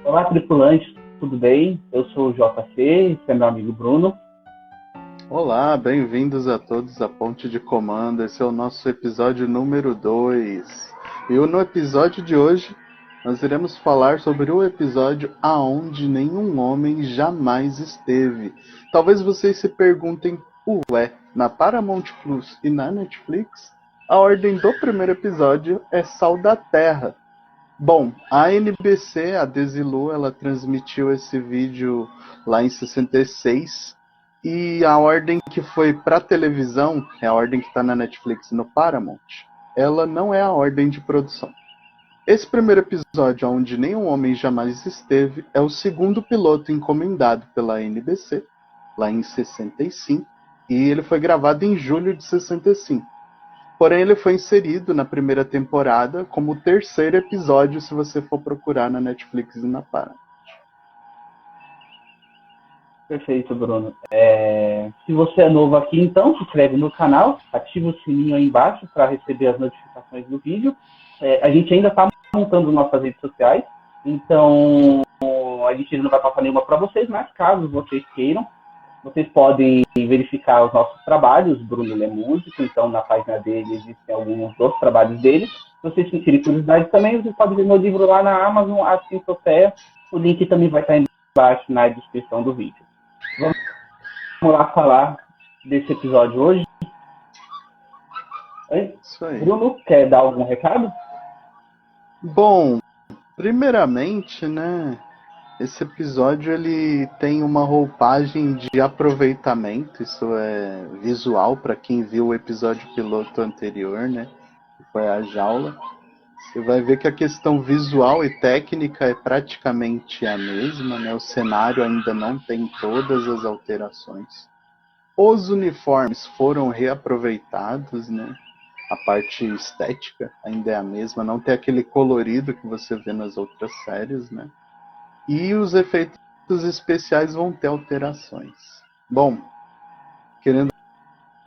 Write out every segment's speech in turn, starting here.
Olá, tripulantes, tudo bem? Eu sou o JC, esse é meu amigo Bruno. Olá, bem-vindos a todos à Ponte de Comando. Esse é o nosso episódio número 2. E no episódio de hoje, nós iremos falar sobre o episódio Aonde Nenhum Homem Jamais Esteve. Talvez vocês se perguntem, ué, na Paramount Plus e na Netflix, a ordem do primeiro episódio é Sal da Terra. Bom, a NBC, a Desilu, ela transmitiu esse vídeo lá em 66, e a ordem que foi para televisão, é a ordem que está na Netflix e no Paramount, ela não é a ordem de produção. Esse primeiro episódio, Onde Nenhum Homem Jamais Esteve, é o segundo piloto encomendado pela NBC, lá em 65, e ele foi gravado em julho de 65. Porém, ele foi inserido na primeira temporada como o terceiro episódio, se você for procurar na Netflix e na Paramount. Perfeito, Bruno. Se você é novo aqui, então, se inscreve no canal, ativa o sininho aí embaixo para receber as notificações do vídeo. A gente ainda está montando nossas redes sociais, então a gente não vai passar nenhuma para vocês, mas caso vocês queiram, vocês podem verificar os nossos trabalhos. Bruno ele é músico, então na página dele existem alguns dos trabalhos dele. Se vocês sentirem curiosidade também, vocês podem ver meu livro lá na Amazon, Assim Sofia. O link também vai estar embaixo na descrição do vídeo. Vamos lá falar desse episódio hoje. Isso aí. Bruno, quer dar algum recado? Bom, primeiramente, né, esse episódio ele tem uma roupagem de aproveitamento, isso é visual para quem viu o episódio piloto anterior, né, que foi a jaula. Você vai ver que a questão visual e técnica é praticamente a mesma, né? O cenário ainda não tem todas as alterações. Os uniformes foram reaproveitados, né? A parte estética ainda é a mesma, não tem aquele colorido que você vê nas outras séries, né? E os efeitos especiais vão ter alterações. Bom, querendo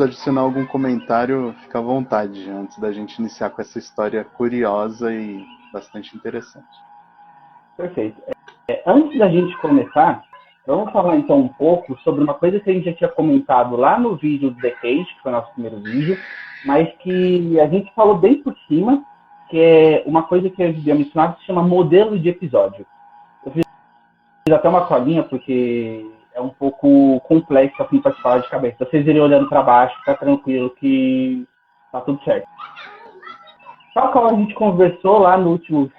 adicionar algum comentário, fica à vontade, antes da gente iniciar com essa história curiosa e bastante interessante. Perfeito. Antes da gente começar, vamos falar então um pouco sobre uma coisa que a gente já tinha comentado lá no vídeo do The Cage, que foi o nosso primeiro vídeo, mas que a gente falou bem por cima, que é uma coisa que eu havia mencionado, que se chama modelo de episódio. Eu fiz até uma colinha, porque é um pouco complexo assim para se falar de cabeça. Vocês irem olhando para baixo, tá tranquilo que tá tudo certo. Tal qual a gente conversou lá no último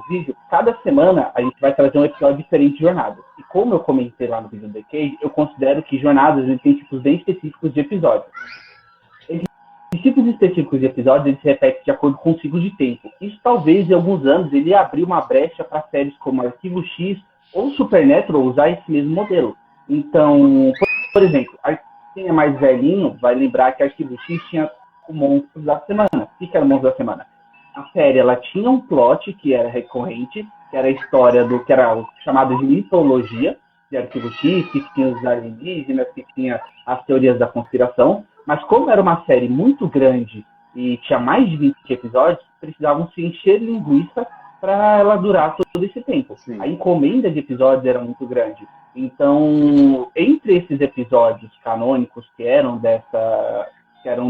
vídeo, cada semana a gente vai trazer um episódio diferente de Jornadas. E como eu comentei lá no vídeo do The Cage, eu considero que Jornadas tem tipos bem específicos de episódios. Os tipos específicos de episódios eles se repetem de acordo com o ciclo de tempo. Isso talvez em alguns anos ele abriu uma brecha para séries como Arquivo X ou Supernatural usar esse mesmo modelo. Então, por exemplo, quem é mais velhinho vai lembrar que Arquivo X tinha o Monstro da Semana. O que era o Monstro da Semana? A série ela tinha um plot que era recorrente, que era a história do que era chamado de mitologia de Arquivo X, que tinha os alienígenas, que tinha as teorias da conspiração. Mas como era uma série muito grande e tinha mais de 20 episódios, precisavam se encher linguiça para ela durar todo esse tempo. Sim. A encomenda de episódios era muito grande. Então, entre esses episódios canônicos que eram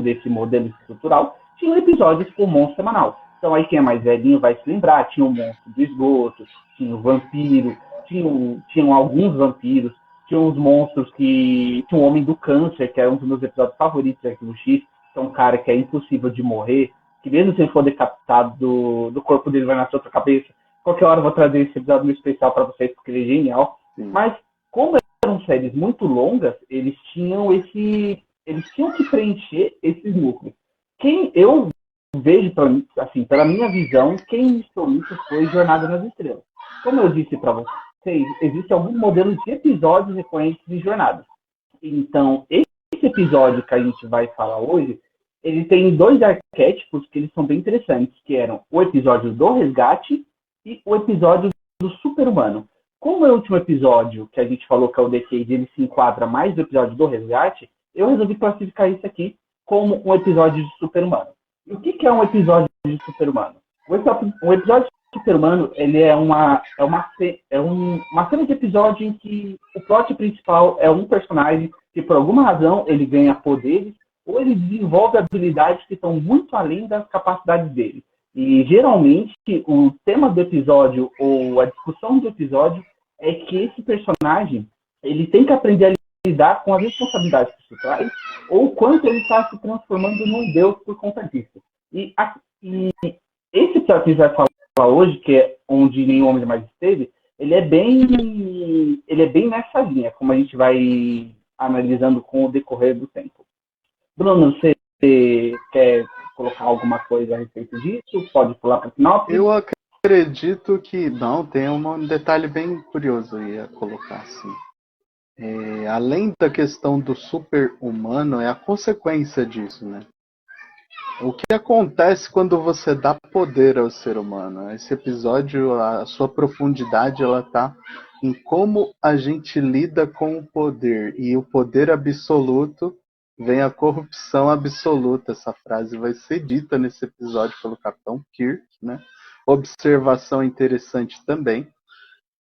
desse modelo estrutural, tinham episódios com monstro semanal. Então, aí quem é mais velhinho vai se lembrar, tinha o monstro do esgoto, tinha o vampiro, tinham alguns vampiros, tinha uns monstros que... Tinha o Homem do Câncer, que é um dos meus episódios favoritos de Arquivo X, que é um cara que é impossível de morrer, que mesmo se ele for decapitado do corpo dele vai nascer outra cabeça. Qualquer hora eu vou trazer esse episódio no especial para vocês, porque ele é genial. Sim. Mas, como eram séries muito longas, eles tinham que preencher esses núcleos. Quem eu vejo, assim, pela minha visão, quem iniciou isso foi Jornada nas Estrelas. Como eu disse para vocês, existe algum modelo de episódios recorrentes de Jornada. Então, esse episódio que a gente vai falar hoje, ele tem dois arquétipos que eles são bem interessantes, que eram o episódio do resgate e o episódio do super-humano. Como é o último episódio que a gente falou que é o The Cage, ele se enquadra mais no episódio do resgate, eu resolvi classificar isso aqui como um episódio de super-humano. E o que é um episódio de super-humano? O episódio de Super-Humano, ele é uma cena de episódio em que o plot principal é um personagem que, por alguma razão, ele ganha poderes ou ele desenvolve habilidades que estão muito além das capacidades dele. E, geralmente, o tema do episódio ou a discussão do episódio é que esse personagem ele tem que aprender a lidar com as responsabilidades que isso traz ou o quanto ele está se transformando num deus por conta disso. E esse episódio que a gente vai falar hoje, que é Onde Nenhum Homem Mais Esteve, ele é bem nessa linha, como a gente vai analisando com o decorrer do tempo. Bruno, você quer colocar alguma coisa a respeito disso? Pode pular para o final? Eu acredito que não, tem um detalhe bem curioso aí a colocar assim. Além da questão do super-humano, é a consequência disso, né? O que acontece quando você dá poder ao ser humano? Esse episódio, a sua profundidade, ela tá em como a gente lida com o poder. E o poder absoluto vem a corrupção absoluta. Essa frase vai ser dita nesse episódio pelo Capitão Kirk, né? Observação interessante também.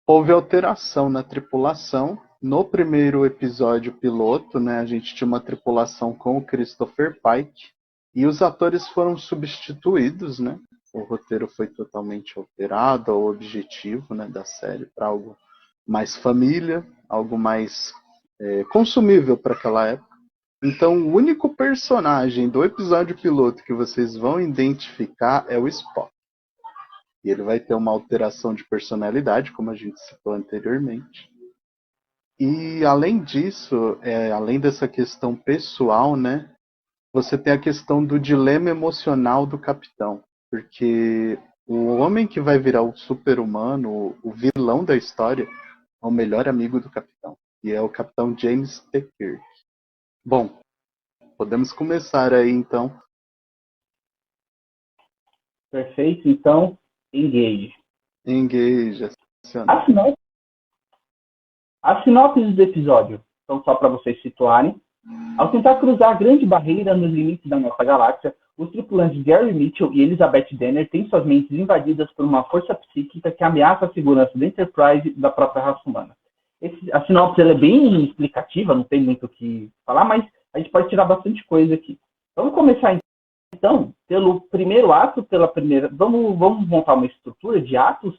Houve alteração na tripulação. No primeiro episódio piloto, né, a gente tinha uma tripulação com o Christopher Pike. E os atores foram substituídos, né? O roteiro foi totalmente alterado, o objetivo, né, da série para algo mais família, algo mais consumível para aquela época. Então, o único personagem do episódio piloto que vocês vão identificar é o Spock. E ele vai ter uma alteração de personalidade, como a gente citou anteriormente. E além disso, além dessa questão pessoal, né? Você tem a questão do dilema emocional do capitão, porque o homem que vai virar o super-humano, o vilão da história, é o melhor amigo do capitão, e é o capitão James T. Kirk. Bom, podemos começar aí então. Perfeito, então, engage. Engage. A sinopse do episódio, então só para vocês situarem. Ao tentar cruzar a grande barreira nos limites da nossa galáxia, os tripulantes Gary Mitchell e Elizabeth Denner têm suas mentes invadidas por uma força psíquica que ameaça a segurança da Enterprise e da própria raça humana. A sinopse é bem explicativa, não tem muito o que falar, mas a gente pode tirar bastante coisa aqui. Vamos começar então pelo primeiro ato, vamos montar uma estrutura de atos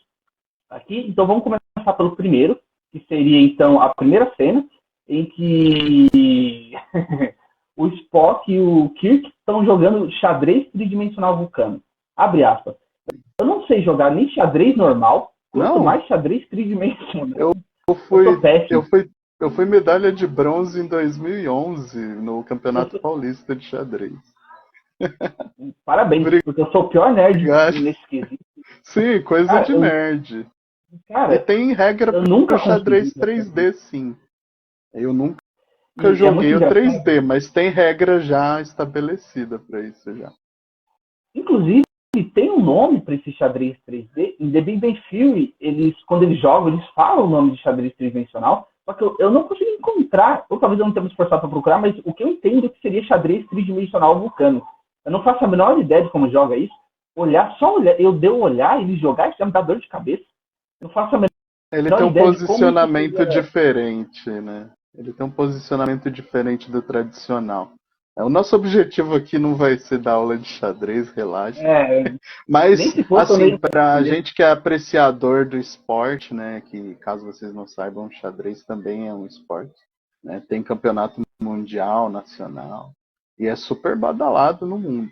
aqui. Então vamos começar pelo primeiro, que seria então a primeira cena, em que o Spock e o Kirk estão jogando xadrez tridimensional vulcano. Abre aspas. Eu não sei jogar nem xadrez normal, quanto mais xadrez tridimensional. Eu fui medalha de bronze em 2011 no Campeonato Paulista de Xadrez. Parabéns, porque eu sou o pior nerd nesse quesito. Sim, coisa de nerd. Cara, e tem regra para xadrez 3D, sim. Eu nunca joguei o 3D, mas tem regra já estabelecida para isso já. Inclusive, tem um nome para esse xadrez 3D. Em The Big Bang Theory, quando eles jogam, eles falam o nome de xadrez tridimensional, só que eu não consegui encontrar, ou talvez eu não tenha me esforçado para procurar, mas o que eu entendo é que seria xadrez tridimensional vulcano. Eu não faço a menor ideia de como joga isso. Eu dei um olhar e ele jogar, isso já me dá dor de cabeça. Eu não faço a menor Ele tem um posicionamento diferente, né? Ele tem um posicionamento diferente do tradicional. O nosso objetivo aqui não vai ser dar aula de xadrez, relaxa. Mas, assim, pra gente que é apreciador do esporte, né? Que, caso vocês não saibam, xadrez também é um esporte. Né? Tem campeonato mundial, nacional. E é super badalado no mundo.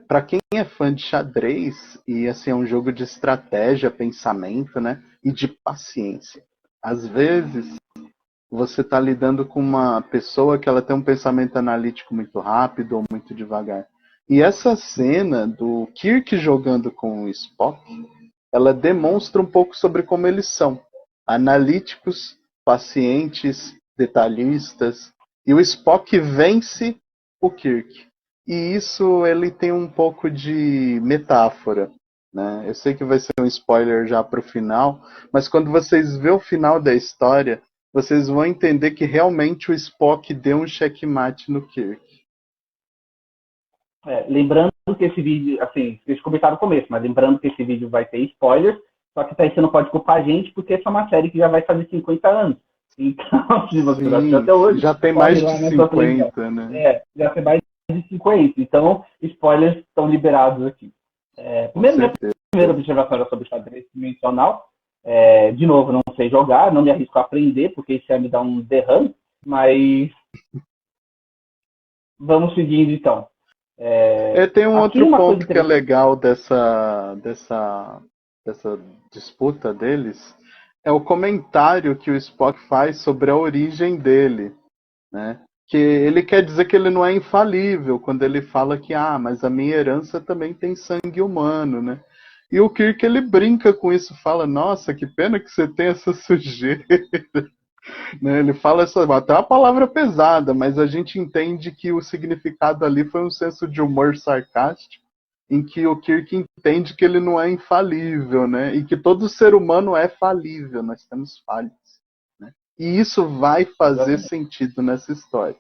Para quem é fã de xadrez, e assim, é um jogo de estratégia, pensamento, né? E de paciência. Às vezes, você está lidando com uma pessoa que ela tem um pensamento analítico muito rápido ou muito devagar. E essa cena do Kirk jogando com o Spock, ela demonstra um pouco sobre como eles são. Analíticos, pacientes, detalhistas. E o Spock vence o Kirk. E isso ele tem um pouco de metáfora. Né? Eu sei que vai ser um spoiler já para o final, mas quando vocês vê o final da história, vocês vão entender que realmente o Spock deu um checkmate no Kirk. Lembrando que esse vídeo, assim, deixa eu comentar no começo, mas lembrando que esse vídeo vai ter spoilers, só que você não pode culpar a gente, porque essa é uma série que já vai fazer 50 anos. Então, se você não assistiu Sim, até hoje, já tem corre mais de lá na sua televisão. 50, né? Já tem mais de 50. Então, spoilers estão liberados aqui. Com Minha certeza. primeira observação era sobre xadrez dimensional. De novo, não sei jogar, não me arrisco a aprender, porque isso ia me dar um derrame, mas vamos seguindo então. Tem um Aqui outro uma coisa ponto que é interessante. legal dessa disputa deles, é o comentário que o Spock faz sobre a origem dele, né? Que ele quer dizer que ele não é infalível quando ele fala que, mas a minha herança também tem sangue humano, né? E o Kirk, ele brinca com isso, fala, nossa, que pena que você tem essa sujeira. Né? Ele fala até uma palavra pesada, mas a gente entende que o significado ali foi um senso de humor sarcástico, em que o Kirk entende que ele não é infalível, né? E que todo ser humano é falível, nós temos falhas. Né? E isso vai fazer Exatamente. sentido nessa história.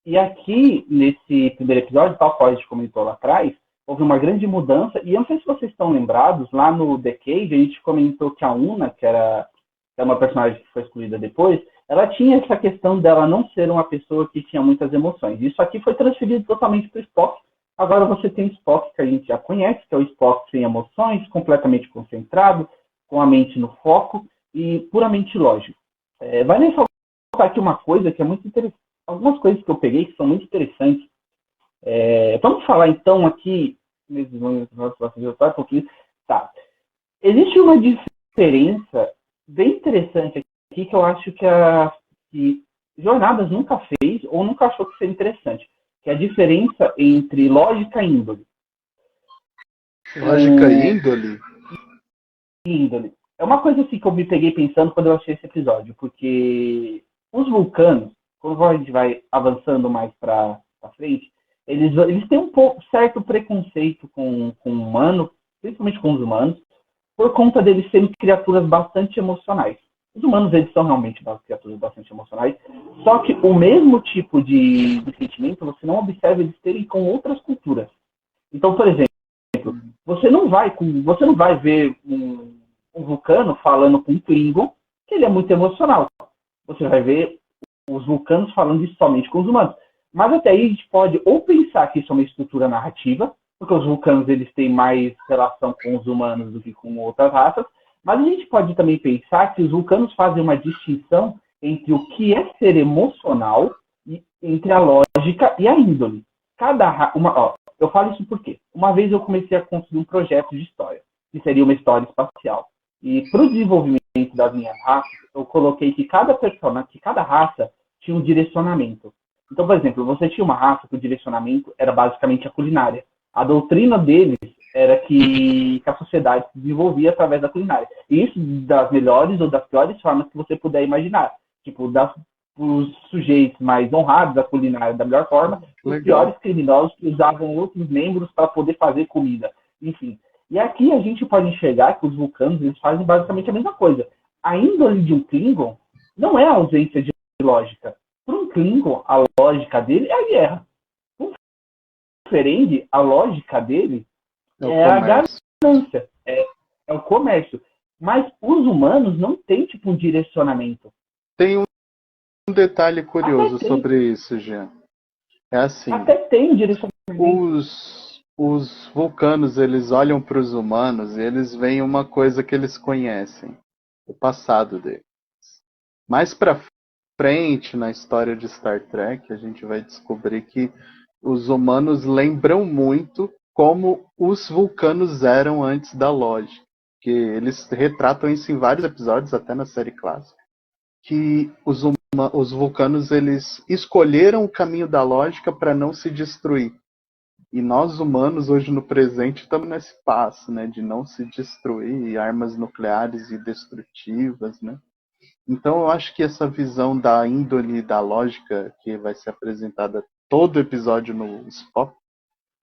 E aqui, nesse primeiro episódio, tal qual a gente comentou lá atrás, houve uma grande mudança. E eu não sei se vocês estão lembrados, lá no The Cage, a gente comentou que a Una, que era uma personagem que foi excluída depois, ela tinha essa questão dela não ser uma pessoa que tinha muitas emoções. Isso aqui foi transferido totalmente para o Spock. Agora você tem o Spock que a gente já conhece, que é o Spock sem emoções, completamente concentrado, com a mente no foco e puramente lógico. Vai me faltar aqui uma coisa que é muito interessante. Algumas coisas que eu peguei que são muito interessantes. Vamos falar então aqui. Tá. Existe uma diferença bem interessante aqui que eu acho que Jornadas nunca fez ou nunca achou que seria interessante, que é a diferença entre lógica e índole. Lógica e índole? Índole. É uma coisa assim que eu me peguei pensando quando eu achei esse episódio, porque os vulcanos, quando a gente vai avançando mais para frente, eles têm um certo preconceito com o humano, principalmente com os humanos, por conta deles serem criaturas bastante emocionais. Os humanos, eles são realmente criaturas bastante emocionais, só que o mesmo tipo de sentimento você não observa eles terem com outras culturas. Então, por exemplo, você não vai ver um vulcano falando com um Klingon, que ele é muito emocional. Você vai ver os vulcanos falando isso somente com os humanos. Mas até aí a gente pode ou pensar que isso é uma estrutura narrativa, porque os vulcanos eles têm mais relação com os humanos do que com outras raças, mas a gente pode também pensar que os vulcanos fazem uma distinção entre o que é ser emocional e entre a lógica e a índole. Eu falo isso porque uma vez eu comecei a construir um projeto de história, que seria uma história espacial. E para o desenvolvimento das minhas raças, eu coloquei que cada raça tinha um direcionamento. Então, por exemplo, você tinha uma raça que o direcionamento era basicamente a culinária. A doutrina deles era que a sociedade se desenvolvia através da culinária. E isso das melhores ou das piores formas que você puder imaginar. Tipo, os sujeitos mais honrados da culinária da melhor forma, os piores criminosos que usavam outros membros para poder fazer comida. Enfim. E aqui a gente pode enxergar que os vulcanos eles fazem basicamente a mesma coisa. A índole de um Klingon não é a ausência de lógica. Para um Klingon, a lógica dele é a guerra. Para um Ferengi, a lógica dele é a ganância, é o comércio. Mas os humanos não têm tipo um direcionamento. Tem um detalhe curioso sobre isso, Jean. É assim. Até tem direcionamento. Os vulcanos, eles olham para os humanos e eles veem uma coisa que eles conhecem, o passado deles. Mais para frente, na história de Star Trek, a gente vai descobrir que os humanos lembram muito como os vulcanos eram antes da lógica. Que eles retratam isso em vários episódios, até na série clássica. Que os vulcanos, eles escolheram o caminho da lógica para não se destruir. E nós humanos, hoje no presente, estamos nesse passo, né, de não se destruir, armas nucleares e destrutivas, né? Então eu acho que essa visão da índole e da lógica que vai ser apresentada todo episódio no Spock,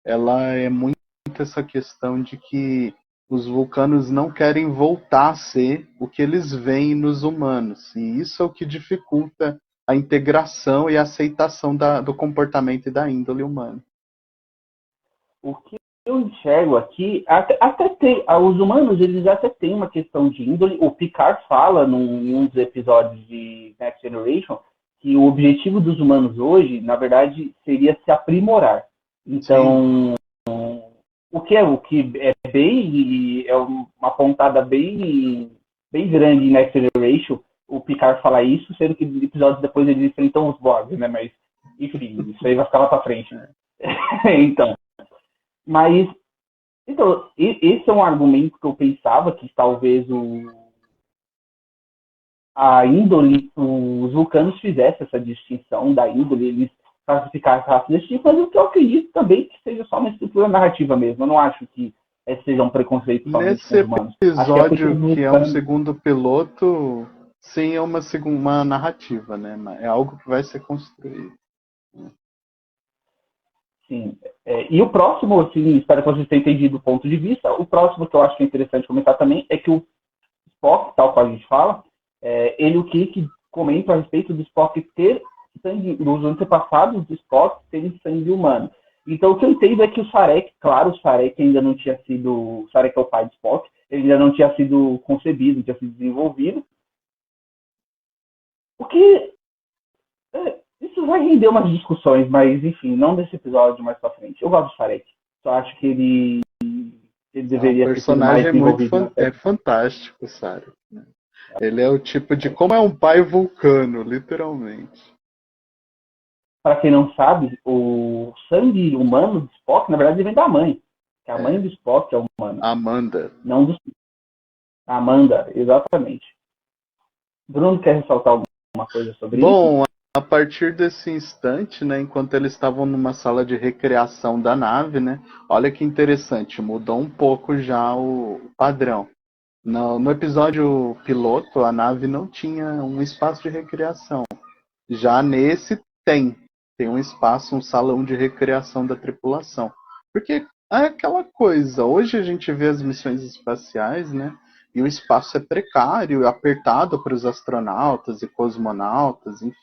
ela é muito essa questão de que os vulcanos não querem voltar a ser o que eles veem nos humanos. E isso é o que dificulta a integração e a aceitação do comportamento e da índole humana. O que eu enxergo aqui, até tem, os humanos eles até têm uma questão de índole. O Picard fala em um dos episódios de Next Generation que o objetivo dos humanos hoje, na verdade, seria se aprimorar. Sim. Então, o que é bem, é uma pontada bem grande em Next Generation, o Picard fala isso, sendo que episódios depois eles enfrentam os Borg, né? Mas, enfim, isso aí vai ficar lá pra frente. Então, mas então, esse é um argumento que eu pensava que talvez a índole, os vulcanos fizessem essa distinção da índole, eles classificassem raças desse tipo, mas o que eu acredito também que seja só uma estrutura narrativa mesmo. Eu não acho que seja um preconceito somente com Nesse os humanos. Acho que é porque os episódio, que é um vulcanos. segundo piloto, sim, é uma narrativa, né? É algo que vai ser construído. Sim. E o próximo, assim, espero que vocês tenham entendido o ponto de vista. O próximo que eu acho que é interessante comentar também é que o Spock, tal qual a gente fala, ele o que comenta a respeito do Spock ter sangue, dos antepassados do Spock terem sangue humano. Então, o que eu entendo é que o Sarek, claro, o Sarek ainda não tinha sido. O Sarek é o pai do Spock, ele ainda não tinha sido concebido, não tinha sido desenvolvido. O que. Isso vai render umas discussões, mas, enfim, não desse episódio mais pra frente. Eu gosto do Sarek. Só acho que ele É um deveria ter sido mais personagem muito desenvolvido na série. fantástico, sabe? Ele é o tipo de. Como é um pai vulcano, literalmente. Para quem não sabe, o sangue humano do Spock, na verdade, vem da mãe. Que a mãe É, do Spock é humana, Amanda. não do Amanda, exatamente. Bruno quer ressaltar alguma coisa sobre isso? Bom, a partir desse instante, né, enquanto eles estavam numa sala de recreação da nave, né, olha que interessante, mudou um pouco já o padrão. No episódio piloto, a nave não tinha um espaço de recreação. Já nesse tem um espaço, um salão de recreação da tripulação. Porque é aquela coisa, hoje a gente vê as missões espaciais, né? E o espaço é precário, apertado para os astronautas e cosmonautas, enfim.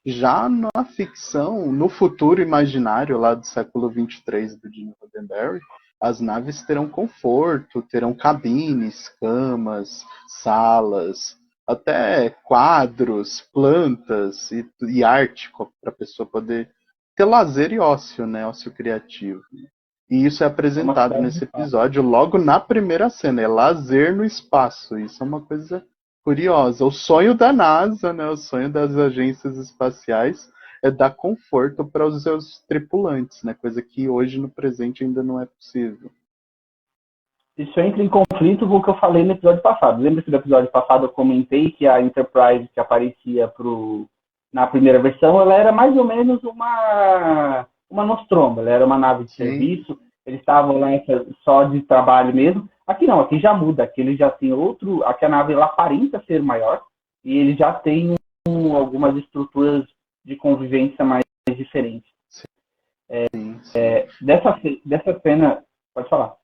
Já na ficção, no futuro imaginário lá do século 23 do Gene Roddenberry, as naves terão conforto, terão cabines, camas, salas, até quadros, plantas e arte para a pessoa poder ter lazer e ócio, né? Ócio criativo. E isso é É uma apresentado cidade de nesse fato. episódio logo na primeira cena, é lazer no espaço. Isso é uma coisa curiosa. O sonho da NASA, né, o sonho das agências espaciais é dar conforto para os seus tripulantes, né, coisa que hoje no presente ainda não é possível. Isso entra em conflito com o que eu falei no episódio passado. Lembra que no episódio passado eu comentei que a Enterprise que aparecia na primeira versão, ela era mais ou menos uma Nostromo, ela era uma nave de Sim, serviço, eles estavam lá só de trabalho mesmo. Aqui não, aqui já muda, aqui ele já tem outro, aqui a nave ela aparenta ser maior e ele já tem algumas estruturas de convivência mais diferentes. sim, sim. Dessa cena, pode falar.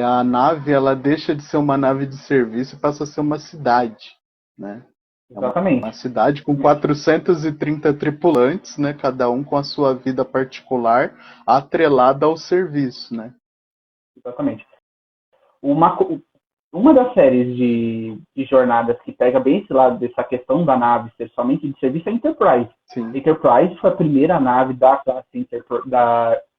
A nave ela deixa de ser uma nave de serviço e passa a ser uma cidade, né? É uma Exatamente. cidade com 430 tripulantes, né? Cada um com a sua vida particular, atrelada ao serviço, né? Exatamente. Uma, uma das séries de jornadas que pega bem esse lado dessa questão da nave ser somente de serviço é a Enterprise. A Sim, Enterprise foi a primeira nave da classe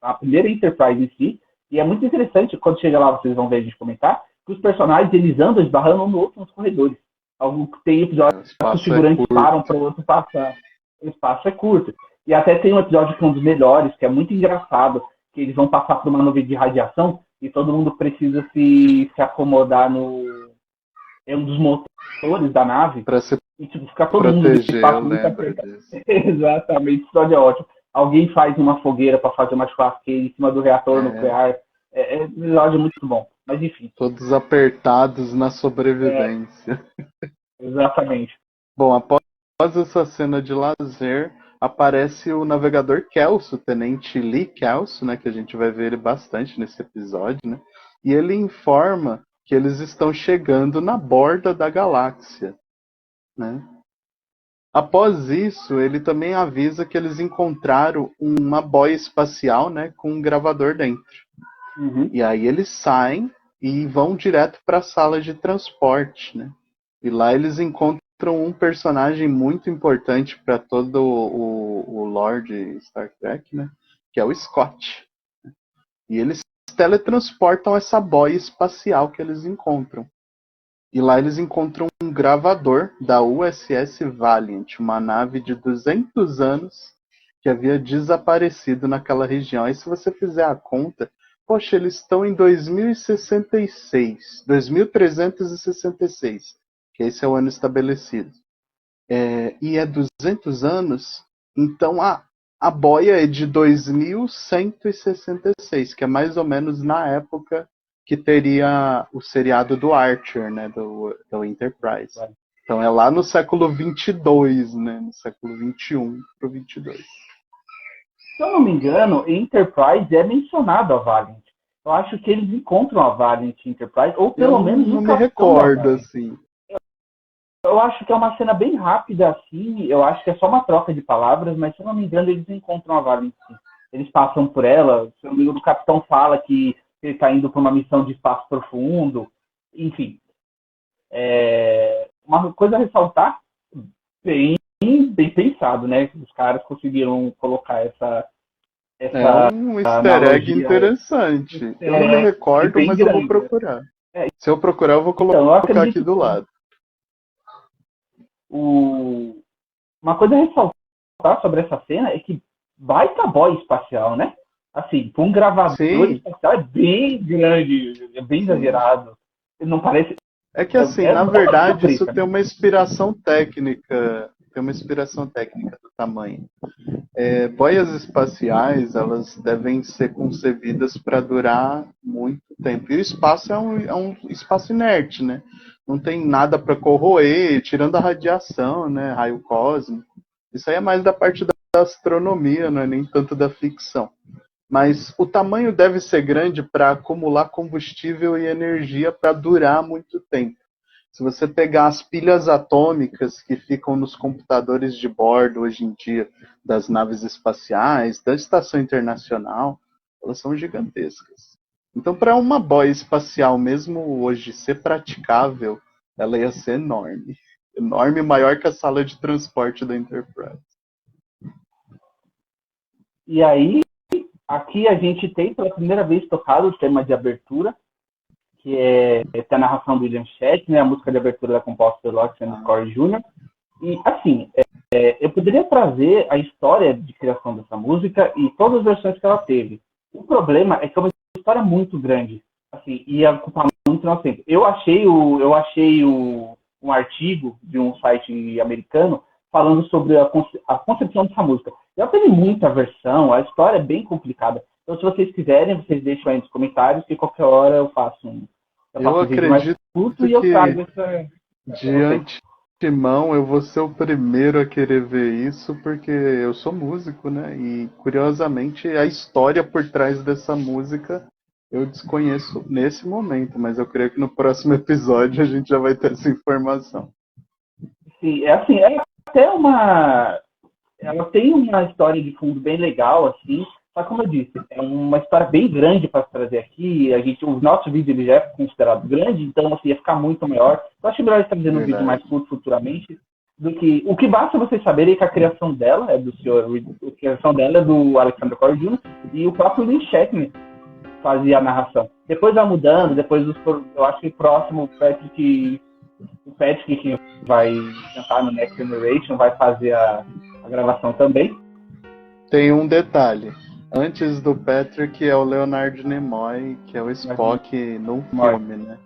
a primeira Enterprise em si, e é muito interessante, quando chega lá vocês vão ver a gente comentar, que os personagens eles andam esbarrando um no outro nos corredores. Tem episódios o que os espaço é figurantes param curto. para o outro passar. O espaço é curto. E até tem um episódio que é um dos melhores, que é muito engraçado, que eles vão passar por uma nuvem de radiação e todo mundo precisa se acomodar em um dos motores da nave Para se e tipo, ficar todo mundo no proteger, eu espaço muito lembro apertado. disso. Exatamente, isso é ótimo. Alguém faz uma fogueira para fazer uma churrasqueira em cima do reator É, nuclear. É um episódio muito bom. Mas enfim, todos apertados na sobrevivência. exatamente. Bom, após essa cena de lazer, aparece o navegador Kelso, o Tenente Lee Kelso, né, que a gente vai ver ele bastante nesse episódio, né? E ele informa que eles estão chegando na borda da galáxia, né? Após isso, ele também avisa que eles encontraram uma boia espacial, né, com um gravador dentro. Uhum. E aí eles saem e vão direto para a sala de transporte, né? E lá eles encontram um personagem muito importante para todo o lore de Star Trek, né? Que é o Scott. E eles teletransportam essa boia espacial que eles encontram. E lá eles encontram um gravador da USS Valiant, uma nave de 200 anos que havia desaparecido naquela região. Aí se você fizer a conta, poxa, eles estão em 2066, 2366, que esse é o ano estabelecido. E é 200 anos, então a boia é de 2166, que é mais ou menos na época que teria o seriado do Archer, né, do Enterprise. Então é lá no século 22, né, no século 21 para o 22. Se eu não me engano, Enterprise é mencionado a Valiant. Eu acho que eles encontram a Valiant Enterprise, ou pelo menos não o me capitão recordo, assim. Eu acho que é uma cena bem rápida, assim. Eu acho que é só uma troca de palavras, mas se eu não me engano, eles encontram a Valiant. Eles passam por ela. Se eu não me engano, o capitão fala que ele está indo para uma missão de espaço profundo. Enfim. Uma coisa a ressaltar, bem, bem pensado, né? Os caras conseguiram colocar essa É um easter egg analogia. interessante. Eu não me recordo, mas eu vou procurar. Se eu procurar, eu vou colocar aqui do lado. Uma coisa a ressaltar sobre essa cena é que baita boia espacial, né? Assim, com um gravador espacial é bem grande, é bem exagerado. Não parece. É que assim, na verdade, isso tem uma inspiração técnica. Tem uma inspiração técnica do tamanho. Boias espaciais, elas devem ser concebidas para durar muito tempo. E o espaço é um espaço inerte, né? Não tem nada para corroer, tirando a radiação, né? Raio cósmico. Isso aí é mais da parte da astronomia, não é nem tanto da ficção. Mas o tamanho deve ser grande para acumular combustível e energia para durar muito tempo. Se você pegar as pilhas atômicas que ficam nos computadores de bordo hoje em dia, das naves espaciais, da Estação Internacional, elas são gigantescas. Então, para uma boia espacial, mesmo hoje, ser praticável, ela ia ser enorme. Enorme, maior que a sala de transporte da Enterprise. E aí, aqui a gente tem pela primeira vez tocado o tema de abertura, que é a narração do William Shatner, a música de abertura da composta pelo Alexander Corey Jr. E, assim, eu poderia trazer a história de criação dessa música e todas as versões que ela teve. O problema é que é uma história muito grande, assim, e ia ocupar muito nosso tempo. Eu achei um artigo de um site americano falando sobre a concepção dessa música. Ela teve muita versão, a história é bem complicada. Então, se vocês quiserem, vocês deixam aí nos comentários, que qualquer hora eu faço um vídeo mais curto e eu trago essa... De antemão, eu vou ser o primeiro a querer ver isso, porque eu sou músico, né? E, curiosamente, a história por trás dessa música eu desconheço nesse momento, mas eu creio que no próximo episódio a gente já vai ter essa informação. Sim, é até uma... Ela tem uma história de fundo bem legal, assim, só como eu disse, é uma história bem grande para trazer aqui. O nosso vídeo ele já é considerado grande, então assim, ia ficar muito maior. Eu acho melhor estar fazendo um vídeo mais curto futuramente. Do que o que basta vocês saberem que a criação dela é do senhor, a criação dela é do Alexander Corey Jr. e o próprio William Shatner fazia a narração. Depois vai mudando, eu acho que o próximo o Patrick que vai cantar no Next Generation vai fazer a gravação também. Tem um detalhe. Antes do Patrick é o Leonard Nimoy, que é o Spock no filme, né?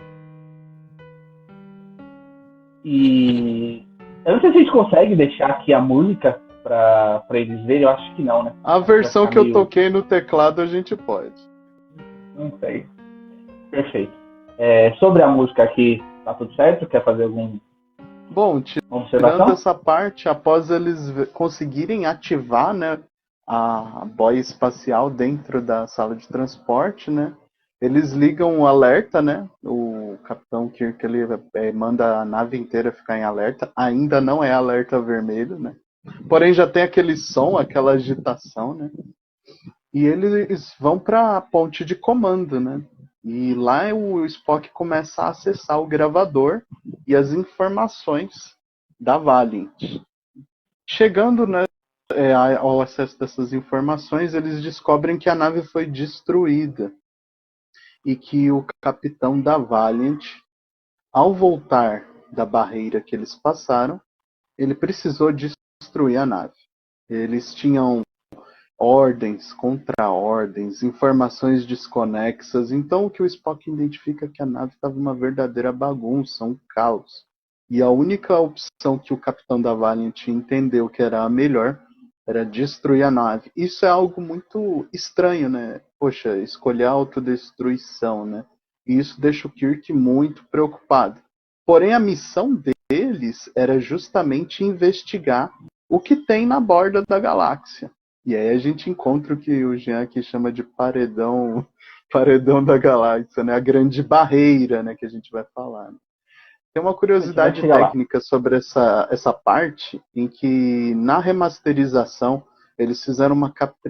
E eu não sei se a gente consegue deixar aqui a música pra eles verem, eu acho que não, né? A versão que eu toquei no teclado a gente pode. Não sei. Perfeito. Sobre a música aqui, tá tudo certo? Quer fazer algum... Bom, tirando essa parte, após eles conseguirem ativar, né, a boia espacial dentro da sala de transporte, né, eles ligam o alerta, né, o Capitão Kirk ele manda a nave inteira ficar em alerta. Ainda não é alerta vermelho, né? Porém já tem aquele som, aquela agitação, né? E eles vão para a ponte de comando, né? E lá o Spock começa a acessar o gravador e as informações da Valiant. Chegando, né, ao acesso dessas informações, eles descobrem que a nave foi destruída e que o capitão da Valiant, ao voltar da barreira que eles passaram, ele precisou destruir a nave. Eles tinham ordens, contra-ordens, informações desconexas. Então o que o Spock identifica é que a nave estava uma verdadeira bagunça, um caos. E a única opção que o capitão da Valiant entendeu que era a melhor era destruir a nave. Isso é algo muito estranho, né? Poxa, escolher a autodestruição, né? E isso deixa o Kirk muito preocupado. Porém, a missão deles era justamente investigar o que tem na borda da galáxia. E aí a gente encontra o que o Jean aqui chama de paredão da galáxia, né? A grande barreira, né, que a gente vai falar. Tem uma curiosidade técnica sobre essa parte, em que na remasterização eles fizeram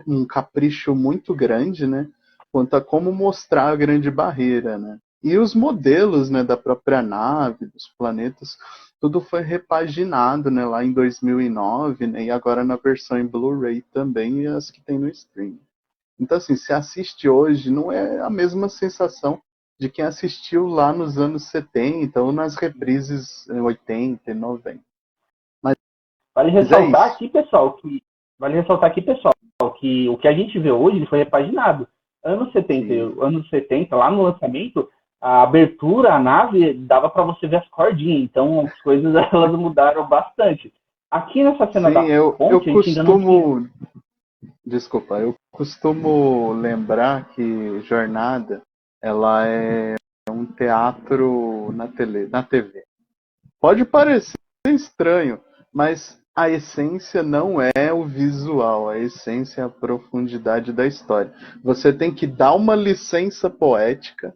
um capricho muito grande, né, quanto a como mostrar a grande barreira, né? E os modelos, né, da própria nave, dos planetas, tudo foi repaginado, né, lá em 2009, né, e agora na versão em Blu-ray também, e as que tem no stream. Então, assim, se assiste hoje, não é a mesma sensação de quem assistiu lá nos anos 70 ou nas reprises 80 e 90. Mas vale ressaltar aqui, pessoal, que o que a gente vê hoje foi repaginado. Anos 70, lá no lançamento, a abertura, a nave, dava para você ver as cordinhas. Então, as coisas elas mudaram bastante. Aqui nessa cena da ponte, a gente ainda não tinha... Desculpa, eu costumo lembrar que Jornada, ela é um teatro na TV. Pode parecer estranho, mas a essência não é o visual, a essência é a profundidade da história. Você tem que dar uma licença poética,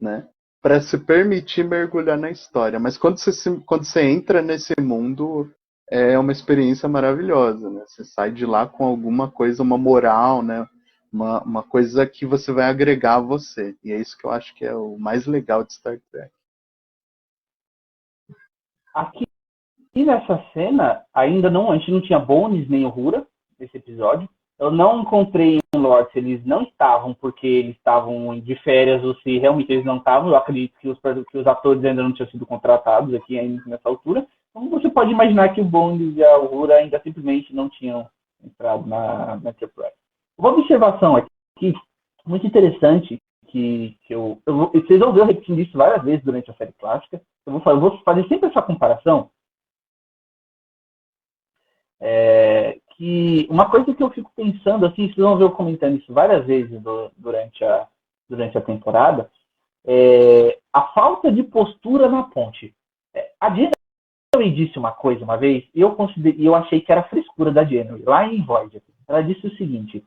né, para se permitir mergulhar na história. Mas quando você entra nesse mundo, é uma experiência maravilhosa, né? Você sai de lá com alguma coisa, uma moral, né? Uma coisa que você vai agregar a você. E é isso que eu acho que é o mais legal de Star Trek. Aqui nessa cena, a gente não tinha Bones nem Uhura nesse episódio. Eu não encontrei em lore se eles não estavam porque eles estavam de férias ou se realmente eles não estavam. Eu acredito que os atores ainda não tinham sido contratados aqui ainda nessa altura. Então você pode imaginar que o Bones e a Uhura ainda simplesmente não tinham entrado na Enterprise. Uma observação aqui, muito interessante, vocês vão ver eu repetindo isso várias vezes durante a série clássica. Eu vou fazer sempre essa comparação. Que uma coisa que eu fico pensando, assim, vocês vão ver eu comentando isso várias vezes durante a temporada, é a falta de postura na ponte. A Janeway disse uma coisa uma vez, e eu achei que era frescura da Janeway, lá em Voyager. Ela disse o seguinte: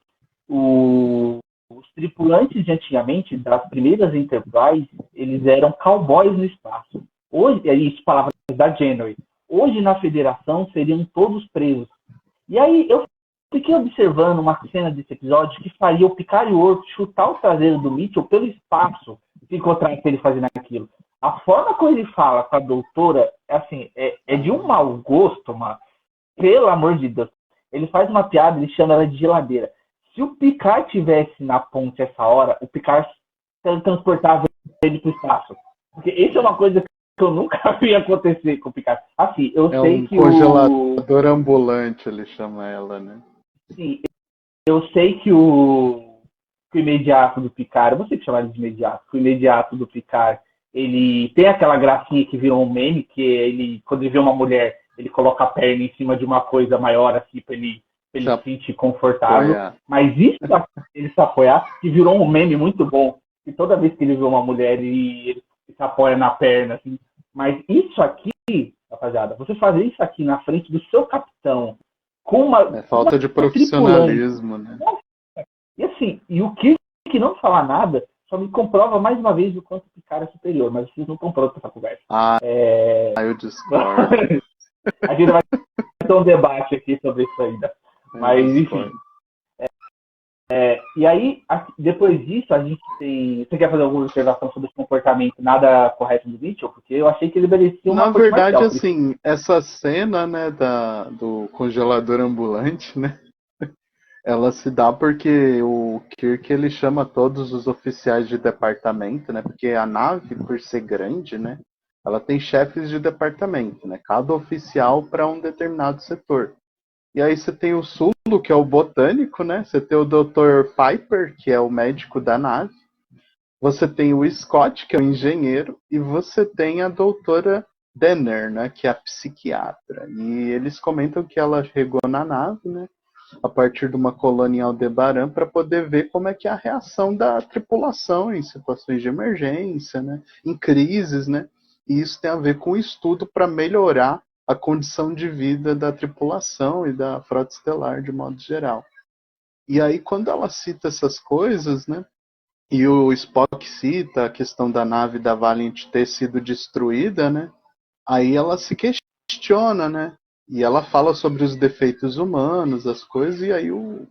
os tripulantes de antigamente, das primeiras Enterprise, eles eram cowboys no espaço. Hoje, isso palavras da Janeway. Hoje, na Federação, seriam todos presos. E aí, eu fiquei observando uma cena desse episódio que faria o Picard e o Worf chutar o traseiro do Mitchell pelo espaço se encontrar ele fazendo aquilo. A forma como ele fala com a doutora, assim, é de um mau gosto, mas, pelo amor de Deus. Ele faz uma piada, ele chama ela de geladeira. Se o Picard tivesse na ponte essa hora, o Picard transportava ele para o espaço. Porque isso é uma coisa que eu nunca vi acontecer com o Picard. Assim, eu sei que congelador ambulante, ele chama ela, né? Sim, eu sei que o imediato do Picard, eu vou sempre chamar ele de imediato, o imediato do Picard, ele tem aquela gracinha que virou um meme, que ele, quando ele vê uma mulher, ele coloca a perna em cima de uma coisa maior, assim, para ele se sentir confortável. Apoiar. Mas isso, ele se apoiar, que virou um meme muito bom, que toda vez que ele vê uma mulher, ele se apoia na perna, assim. Mas isso aqui, rapaziada, você fazer isso aqui na frente do seu capitão, com uma... falta de profissionalismo, né? E assim, e o Kirk não falar nada, só me comprova mais uma vez o quanto que cara é superior, mas vocês não estão prontos para essa conversa. Eu discordo. A gente vai ter um debate aqui sobre isso ainda. Mas, enfim. E aí, depois disso, a gente tem... Você quer fazer alguma observação sobre esse comportamento nada correto do Mitchell? Porque eu achei que ele merecia uma... Na verdade, assim, essa cena, né, do congelador ambulante, né, ela se dá porque o Kirk, ele chama todos os oficiais de departamento, né, porque a nave, por ser grande, né, ela tem chefes de departamento, né, cada oficial para um determinado setor. E aí você tem o Sulu, que é o botânico, né? Você tem o Dr. Piper, que é o médico da nave. Você tem o Scott, que é o engenheiro. E você tem a doutora Denner, né? Que é a psiquiatra. E eles comentam que ela chegou na nave, né? A partir de uma colônia em Aldebaran, para poder ver como é que é a reação da tripulação em situações de emergência, né? Em crises, né? E isso tem a ver com o estudo para melhorar a condição de vida da tripulação e da frota estelar de modo geral. E aí, quando ela cita essas coisas, né, e o Spock cita a questão da nave da Valiant ter sido destruída, né, aí ela se questiona, né, e ela fala sobre os defeitos humanos, as coisas, e aí o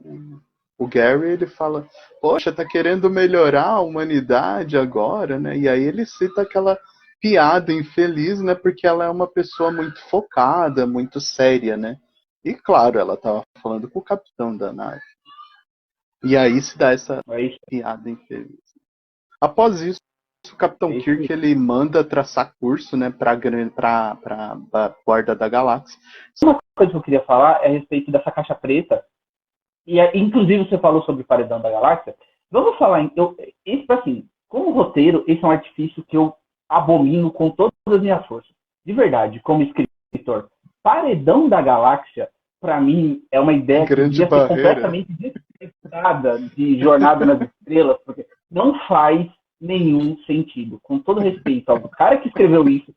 Gary, ele fala, poxa, tá querendo melhorar a humanidade agora, né, e aí ele cita aquela piada infeliz, né? Porque ela é uma pessoa muito focada, muito séria, né? E claro, ela estava falando com o capitão da nave. E aí se dá essa piada infeliz. Após isso, o Capitão Kirk, ele manda traçar curso, né? Para a borda da galáxia. Uma coisa que eu queria falar é a respeito dessa caixa preta. E inclusive você falou sobre o paredão da galáxia. Vamos falar isso assim, como roteiro, esse é um artifício que eu abomino com todas as minhas forças. De verdade, como escritor. Paredão da Galáxia, para mim, é uma ideia que devia ser completamente desconectada de Jornada nas Estrelas, porque não faz nenhum sentido. Com todo respeito ao cara que escreveu isso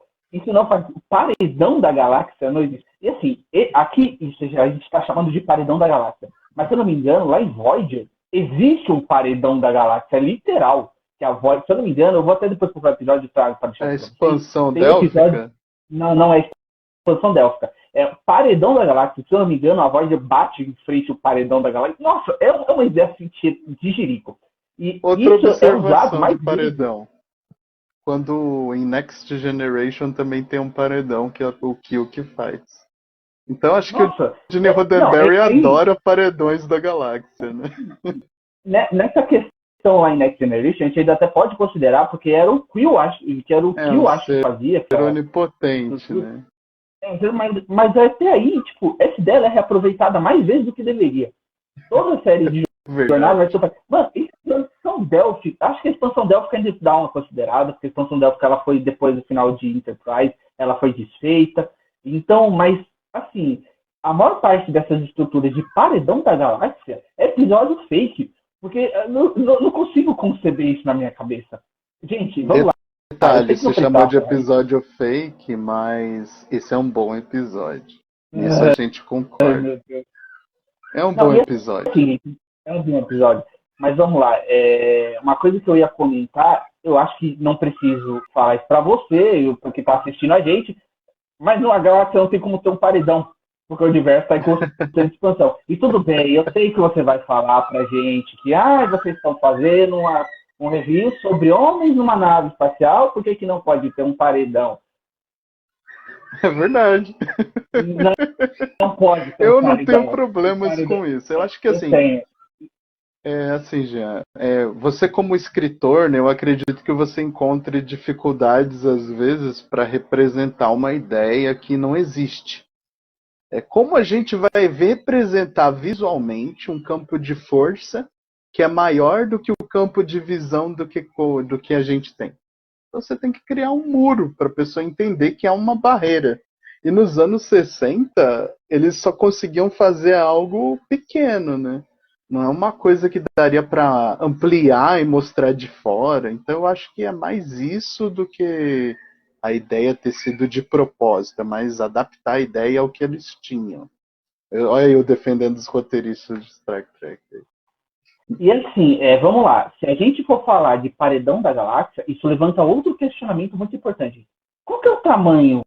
não faz... O Paredão da Galáxia não existe. E assim, aqui a gente está chamando de Paredão da Galáxia. Mas se eu não me engano, lá em Voyager, existe um Paredão da Galáxia, literal. Que a voz, se eu não me engano, eu vou até depois procurar o episódio e trago para deixar. É a expansão délfica? Não é a expansão délfica. É Paredão da Galáxia. Se eu não me engano, a voz bate em frente ao Paredão da Galáxia. Nossa, é uma ideia de jirico. E outra observação de paredão. Quando em Next Generation também tem um paredão que é o Kirk faz. Então acho que o Gene Roddenberry adora paredões da galáxia, né? Nessa questão lá em Next Generation, a gente ainda até pode considerar, porque era o Quill, acho que fazia. Era onipotente, né? Mas até aí, tipo, essa ideia é reaproveitada mais vezes do que deveria. Toda a série de jornada vai ser... Mano, expansão Delphi, acho que a expansão Delphi ainda dá uma considerada, porque a expansão Delphi ela foi depois do final de Enterprise, ela foi desfeita. Então, mas, assim, a maior parte dessas estruturas de Paredão da Galáxia é episódio fake. Porque eu não consigo conceber isso na minha cabeça. Gente, vamos lá. Detalhe, você chamou de episódio fake, mas esse é um bom episódio. Isso a gente concorda. É um bom episódio. Sim, é um bom episódio. Mas vamos lá. Uma coisa que eu ia comentar, eu acho que não preciso falar isso pra você, porque tá assistindo a gente, mas no Galáxia não tem como ter um paredão. Porque o universo está em constante expansão. E tudo bem, eu sei que você vai falar pra gente que vocês estão fazendo um review sobre homens numa nave espacial, por que não pode ter um paredão? É verdade. Não pode ter eu não tenho problemas com isso. Eu acho que assim... assim, Jean, você como escritor, né, eu acredito que você encontre dificuldades às vezes para representar uma ideia que não existe. Como a gente vai representar visualmente um campo de força que é maior do que o campo de visão do que a gente tem. Então você tem que criar um muro para a pessoa entender que é uma barreira. E nos anos 60, eles só conseguiam fazer algo pequeno, né? Não é uma coisa que daria para ampliar e mostrar de fora. Então eu acho que é mais isso do que a ideia ter sido de propósito, mas adaptar a ideia ao que eles tinham. Olha eu defendendo os roteiristas de Star Trek. E assim, vamos lá. Se a gente for falar de paredão da galáxia, isso levanta outro questionamento muito importante. Qual que é o tamanho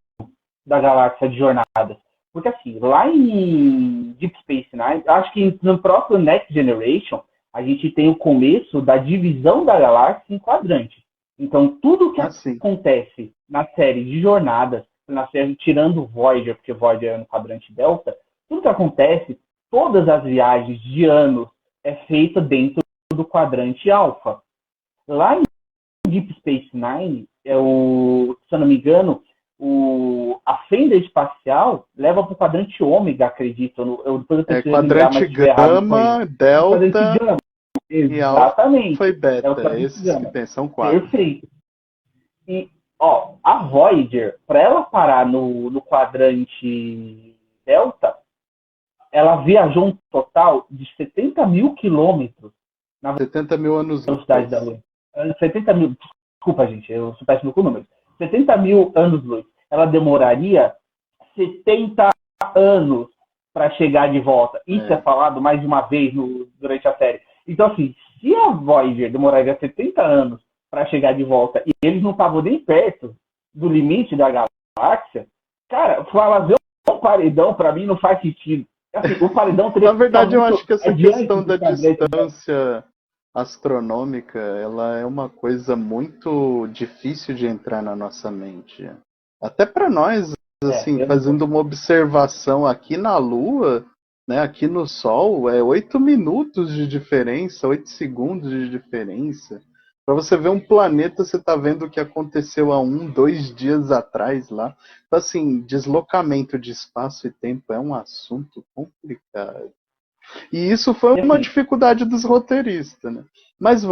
da galáxia de jornadas? Porque assim, lá em Deep Space Nine, acho que no próprio Next Generation, a gente tem o começo da divisão da galáxia em quadrantes. Então, tudo que Assim, acontece na série de jornadas, na série tirando o Voyager, porque Voyager é no quadrante Delta, tudo que acontece, todas as viagens de anos é feita dentro do quadrante Alpha. Lá em Deep Space Nine, se eu não me engano, a fenda espacial leva para o quadrante ômega, acredito. Depois eu preciso lembrar, quadrante mas se estiver errado, foi. gama, O quadrante delta gama. e alfa Exatamente. e É o beta. quadrante Esses que gama. tem, são quatro. Perfeito. E, ó, a Voyager, para ela parar no quadrante delta, ela viajou um total de 70 mil quilômetros na 70 mil anos velocidade da luz. luz. 70 mil. Desculpa, gente, eu sou péssimo com números. 70 mil anos-luz. Ela demoraria 70 anos para chegar de volta. Isso é falado mais de uma vez durante a série. Então, assim, se a Voyager demoraria 70 anos para chegar de volta e eles não estavam nem perto do limite da galáxia, cara, fazer um paredão para mim não faz sentido. Assim, o paredão teria Na verdade, eu acho que essa questão da quadrante. distância astronômica, ela é uma coisa muito difícil de entrar na nossa mente. Até para nós, assim, fazendo uma observação aqui na Lua, né, aqui no Sol, é 8 minutos de diferença, 8 segundos de diferença. Para você ver um planeta, você está vendo o que aconteceu há 2 dias atrás lá. Então, assim, deslocamento de espaço e tempo é um assunto complicado. E isso foi uma dificuldade dos roteiristas, né? Mas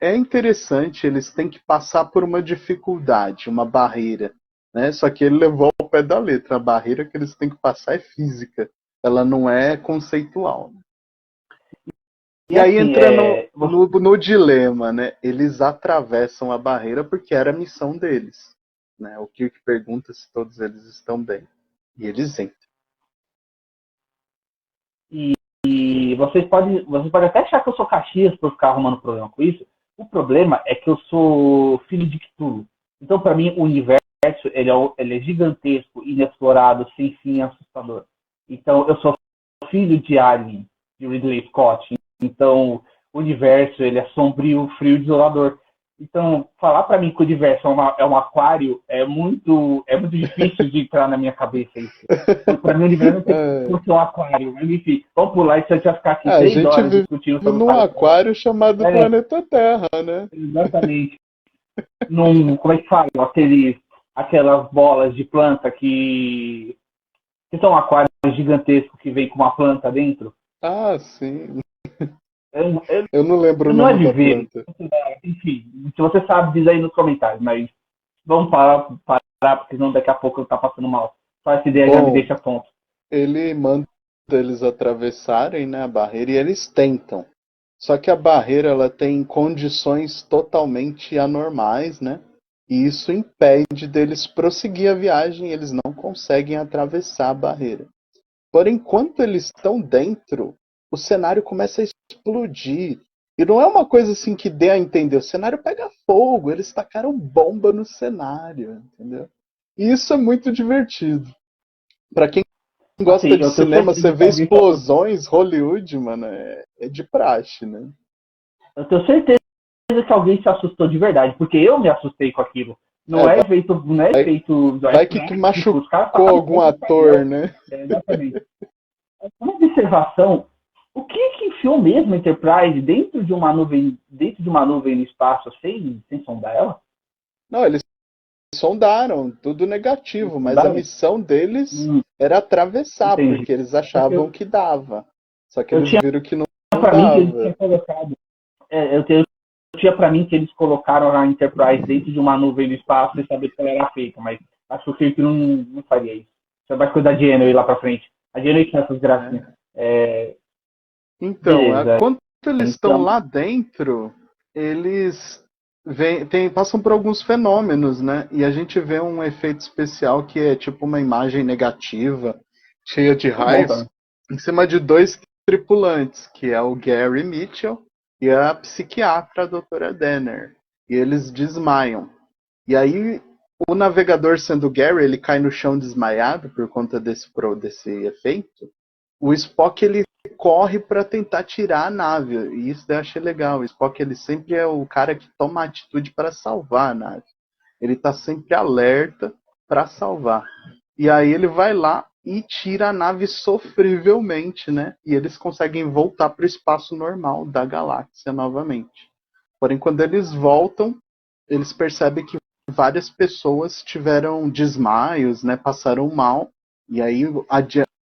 é interessante, eles têm que passar por uma dificuldade, uma barreira, né? Só que ele levou ao pé da letra. A barreira que eles têm que passar é física, ela não é conceitual. E aí assim, entra no dilema, né? Eles atravessam a barreira porque era a missão deles, né? O Kirk pergunta se todos eles estão bem. E eles entram. E vocês podem até achar que eu sou Caxias por ficar arrumando problema com isso. O problema é que eu sou filho de Cthulhu. Então, para mim, o universo ele é gigantesco, inexplorado, sem fim, assustador. Então, eu sou filho de Alien, de Ridley Scott. Então, o universo ele é sombrio, frio, desolador. Então, falar para mim que o universo é um aquário é muito difícil de entrar na minha cabeça isso. Então, para mim, o universo não tem que ser um aquário. Mas, enfim, vamos pular isso, a gente vai ficar aqui 3 horas discutindo sobre num aquário chamado Planeta Terra, né? Exatamente. Como é que fala? Aquelas bolas de planta que são aquários gigantescos que vem com uma planta dentro. Ah, sim. Eu, Eu não lembro o não é nome da viver. planta. Enfim, se você sabe, diz aí nos comentários. Mas vamos parar porque senão daqui a pouco eu tá passando mal. Só essa ideia já me deixa tonto. Ele manda eles atravessarem, né, a barreira e eles tentam. Só que a barreira ela tem condições totalmente anormais, né? E isso impede deles prosseguir a viagem, eles não conseguem atravessar a barreira. Porém, enquanto eles estão dentro, o cenário começa a explodir. E não é uma coisa assim que dê a entender. O cenário pega fogo, eles tacaram bomba no cenário, entendeu? E isso é muito divertido. Pra quem gosta de cinema, você vê explosões, Hollywood, mano, é de praxe, né? Eu tenho certeza que alguém se assustou de verdade, porque eu me assustei com aquilo. Não é feito. Vai que machucou algum ator, né? Exatamente. Uma observação, o que enfiou mesmo a Enterprise dentro de uma nuvem no espaço sem sondar ela? Não, eles sondaram, tudo negativo, mas a missão deles era atravessar, porque eles achavam que dava. Só que eles viram que não dava. Eu tinha pra mim que eles colocaram a Enterprise dentro de uma nuvem no espaço e saber que ela era feita, mas acho que o Kirk não faria isso. Isso é mais coisa da Janeway lá pra frente. A Janeway tinha essas gracinhas. Então, quando eles estão lá dentro, eles passam por alguns fenômenos, né? E a gente vê um efeito especial que é tipo uma imagem negativa, cheia de raios, em cima de 2 tripulantes, que é o Gary Mitchell e a psiquiatra, a doutora Denner. E eles desmaiam. E aí, o navegador, sendo o Gary, ele cai no chão desmaiado por conta desse efeito. O Spock, ele corre para tentar tirar a nave. E isso eu achei legal. O Spock, ele sempre é o cara que toma atitude para salvar a nave. Ele tá sempre alerta para salvar. E aí ele vai lá e tira a nave sofrivelmente, né? E eles conseguem voltar para o espaço normal da galáxia novamente. Porém, quando eles voltam, eles percebem que várias pessoas tiveram desmaios, né? Passaram mal. E aí,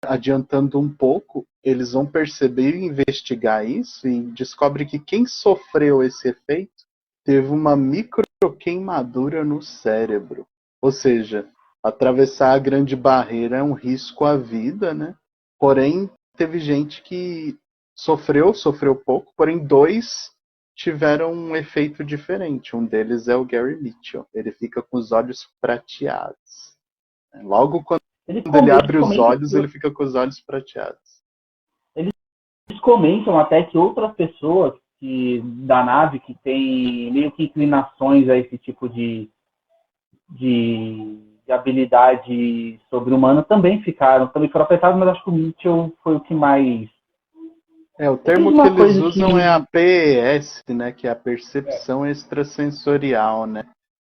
adiantando um pouco, eles vão perceber e investigar isso e descobre que quem sofreu esse efeito teve uma microqueimadura no cérebro. Ou seja, atravessar a grande barreira é um risco à vida, né? Porém, teve gente que sofreu pouco, porém 2 tiveram um efeito diferente. Um deles é o Gary Mitchell. Ele fica com os olhos prateados. Logo quando ele abre os olhos, ele fica com os olhos prateados. Eles comentam até que outras pessoas da nave que tem meio que inclinações a esse tipo de habilidade sobre-humana também foram afetados, mas acho que o Mitchell foi o que mais... O termo que eles usam é a PES, né? Que é a percepção extrasensorial, né?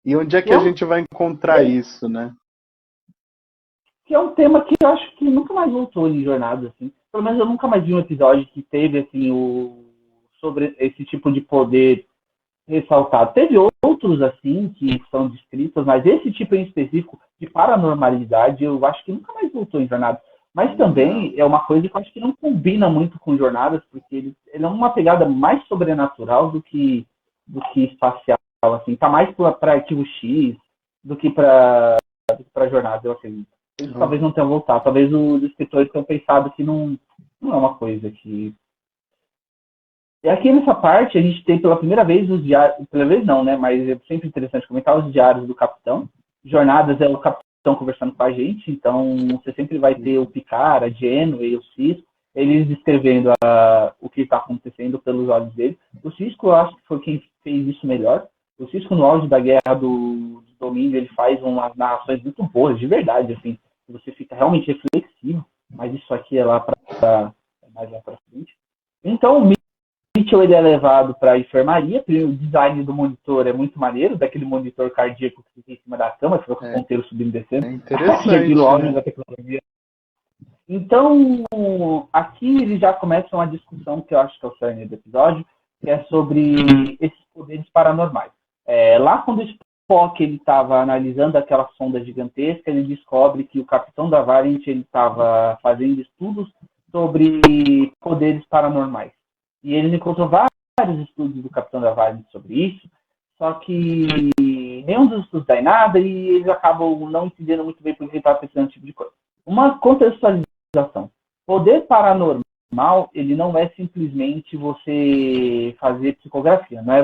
E onde é que a gente vai encontrar isso, né? Que é um tema que eu acho que nunca mais voltou em Jornada, assim. Pelo menos eu nunca mais vi um episódio que teve, assim, sobre esse tipo de poder ressaltado. Teve outros, assim, que são descritos, mas esse tipo em específico de paranormalidade, eu acho que nunca mais voltou em Jornada. Mas também é uma coisa que eu acho que não combina muito com Jornadas, porque ele é uma pegada mais sobrenatural do que espacial, assim. Tá mais para Arquivo X do que para Jornada, eu acredito. Eles talvez não tenham voltado. Talvez os escritores tenham pensado que não é uma coisa que... E aqui nessa parte, a gente tem pela primeira vez os diários... Pela vez não, né? Mas é sempre interessante comentar os diários do capitão. Jornadas é o capitão conversando com a gente. Então, você sempre vai ter o Picard, a Janeway, o Cisco, eles descrevendo o que está acontecendo pelos olhos dele. O Cisco, eu acho que foi quem fez isso melhor. O Cisco, no auge da Guerra do Domínio, ele faz umas narrações muito boas, de verdade, assim. Você fica realmente reflexivo, mas isso aqui é lá mais lá para frente. Então, o Mitchell ele é levado para a enfermaria. O design do monitor é muito maneiro, daquele monitor cardíaco que fica em cima da cama, que fica com o ponteiro subindo e descendo. É interessante. Né? Da tecnologia. Então, aqui eles já começam a discussão, que eu acho que é o cerne do episódio, que é sobre esses poderes paranormais. Lá quando o Spock estava analisando aquela sonda gigantesca, ele descobre que o capitão da Variant estava fazendo estudos sobre poderes paranormais. E ele encontrou vários estudos do capitão da Variant sobre isso, só que nenhum dos estudos dá em nada e eles acabam não entendendo muito bem por que ele estava pensando esse tipo de coisa. Uma contextualização. Poder paranormal, ele não é simplesmente você fazer psicografia. Não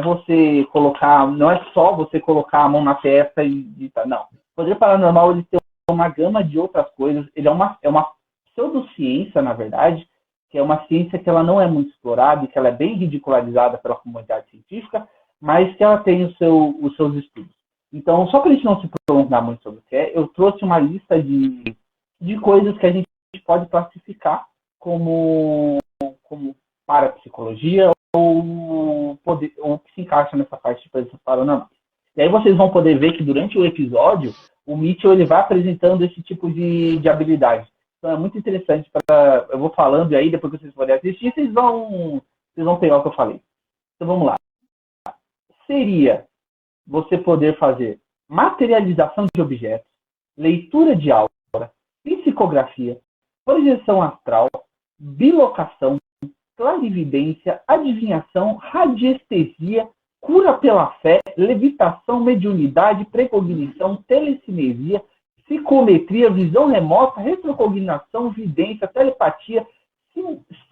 é só você colocar a mão na testa e não. Poder paranormal, ele tem uma gama de outras coisas. Ele é uma pseudociência, na verdade, que é uma ciência que ela não é muito explorada e que ela é bem ridicularizada pela comunidade científica, mas que ela tem os seus estudos. Então, só para a gente não se prolongar muito sobre o que é, eu trouxe uma lista de coisas que a gente pode classificar como parapsicologia ou que se encaixa nessa parte de coisas paranormais. E aí vocês vão poder ver que durante o episódio, o Mitchell ele vai apresentando esse tipo de habilidade. Então é muito interessante eu vou falando e aí depois que vocês forem assistir, vocês vão pegar o que eu falei. Então vamos lá. Seria você poder fazer materialização de objetos, leitura de aura, psicografia, projeção astral, bilocação, clarividência, adivinhação, radiestesia, cura pela fé, levitação, mediunidade, precognição, telecinesia, psicometria, visão remota, retrocognição, vidência, telepatia,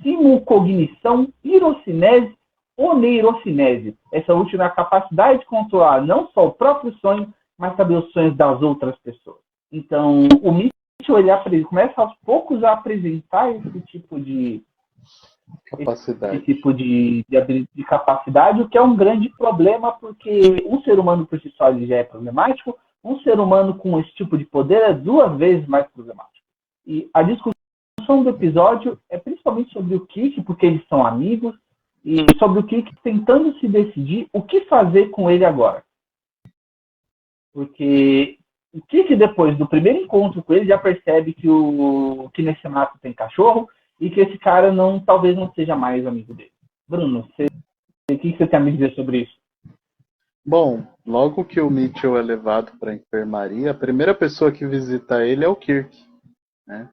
simulcognição, pirocinese, oneirocinese. Essa última é a capacidade de controlar não só o próprio sonho, mas também os sonhos das outras pessoas. Então, o Mitchell ele começa aos poucos a apresentar esse tipo de Capacidade. esse tipo de capacidade, o que é um grande problema, porque um ser humano por si só ele já é problemático, um ser humano com esse tipo de poder é 2 vezes mais problemático. E a discussão do episódio é principalmente sobre o Kirk, porque eles são amigos, e sobre o Kirk tentando se decidir o que fazer com ele agora. Porque o Kirk, depois do primeiro encontro com ele, já percebe que nesse mato tem cachorro e que esse cara talvez não seja mais amigo dele. Bruno, o que você tem a me dizer sobre isso? Bom, logo que o Mitchell é levado para a enfermaria, a primeira pessoa que visita ele é o Kirk, né?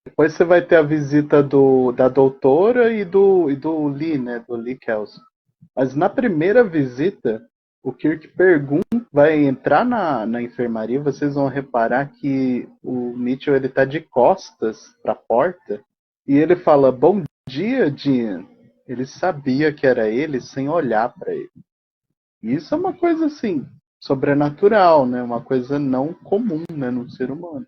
Depois você vai ter a visita da doutora e do Lee, né? Do Lee Kelso. Mas na primeira visita, o Kirk vai entrar na enfermaria, vocês vão reparar que o Mitchell ele tá de costas para a porta e ele fala, bom dia, Dean. Ele sabia que era ele sem olhar para ele. E isso é uma coisa assim, sobrenatural, né? Uma coisa não comum, né, no ser humano.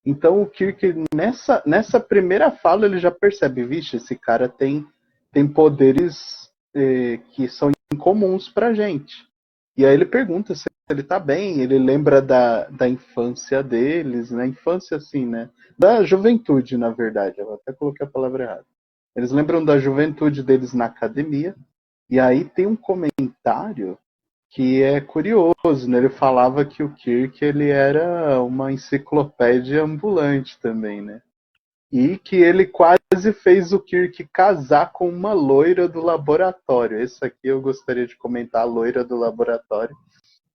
Então o Kirk, nessa primeira fala, ele já percebe, vixe, esse cara tem poderes que são incomuns pra gente. E aí ele pergunta se ele tá bem, ele lembra da infância deles, né? Infância assim, né? Da juventude, na verdade, eu até coloquei a palavra errada. Eles lembram da juventude deles na academia, e aí tem um comentário que é curioso, né? Ele falava que o Kirk ele era uma enciclopédia ambulante também, né? E que ele quase fez o Kirk casar com uma loira do laboratório. Esse aqui eu gostaria de comentar, a loira do laboratório.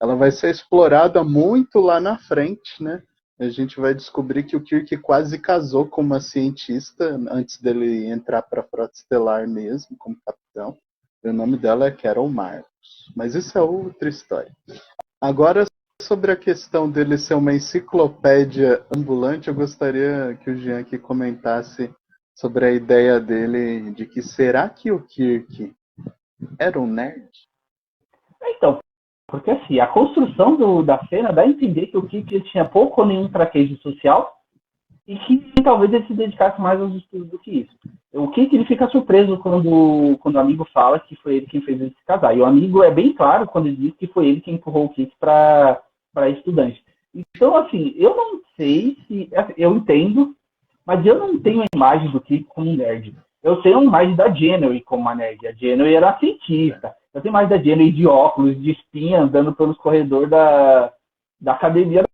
Ela vai ser explorada muito lá na frente, né? A gente vai descobrir que o Kirk quase casou com uma cientista antes dele entrar para a Frota Estelar mesmo, como capitão. O nome dela é Carol Marcos. Mas isso é outra história. Agora, sobre a questão dele ser uma enciclopédia ambulante, eu gostaria que o Jean aqui comentasse sobre a ideia dele de que será que o Kirk era um nerd? Então, porque assim, a construção da cena dá a entender que o Kirk tinha pouco ou nenhum traquejo social e que talvez ele se dedicasse mais aos estudos do que isso. O Kirk ele fica surpreso quando o amigo fala que foi ele quem fez ele se casar. E o amigo é bem claro quando ele diz que foi ele quem empurrou o Kirk para estudante. Então, assim, eu não sei se... Eu entendo, mas eu não tenho a imagem do Kirk como um nerd. Eu tenho a imagem da Janeway como uma nerd. A Janeway era uma cientista. Eu tenho a imagem da Janeway de óculos, de espinha, andando pelos corredores da academia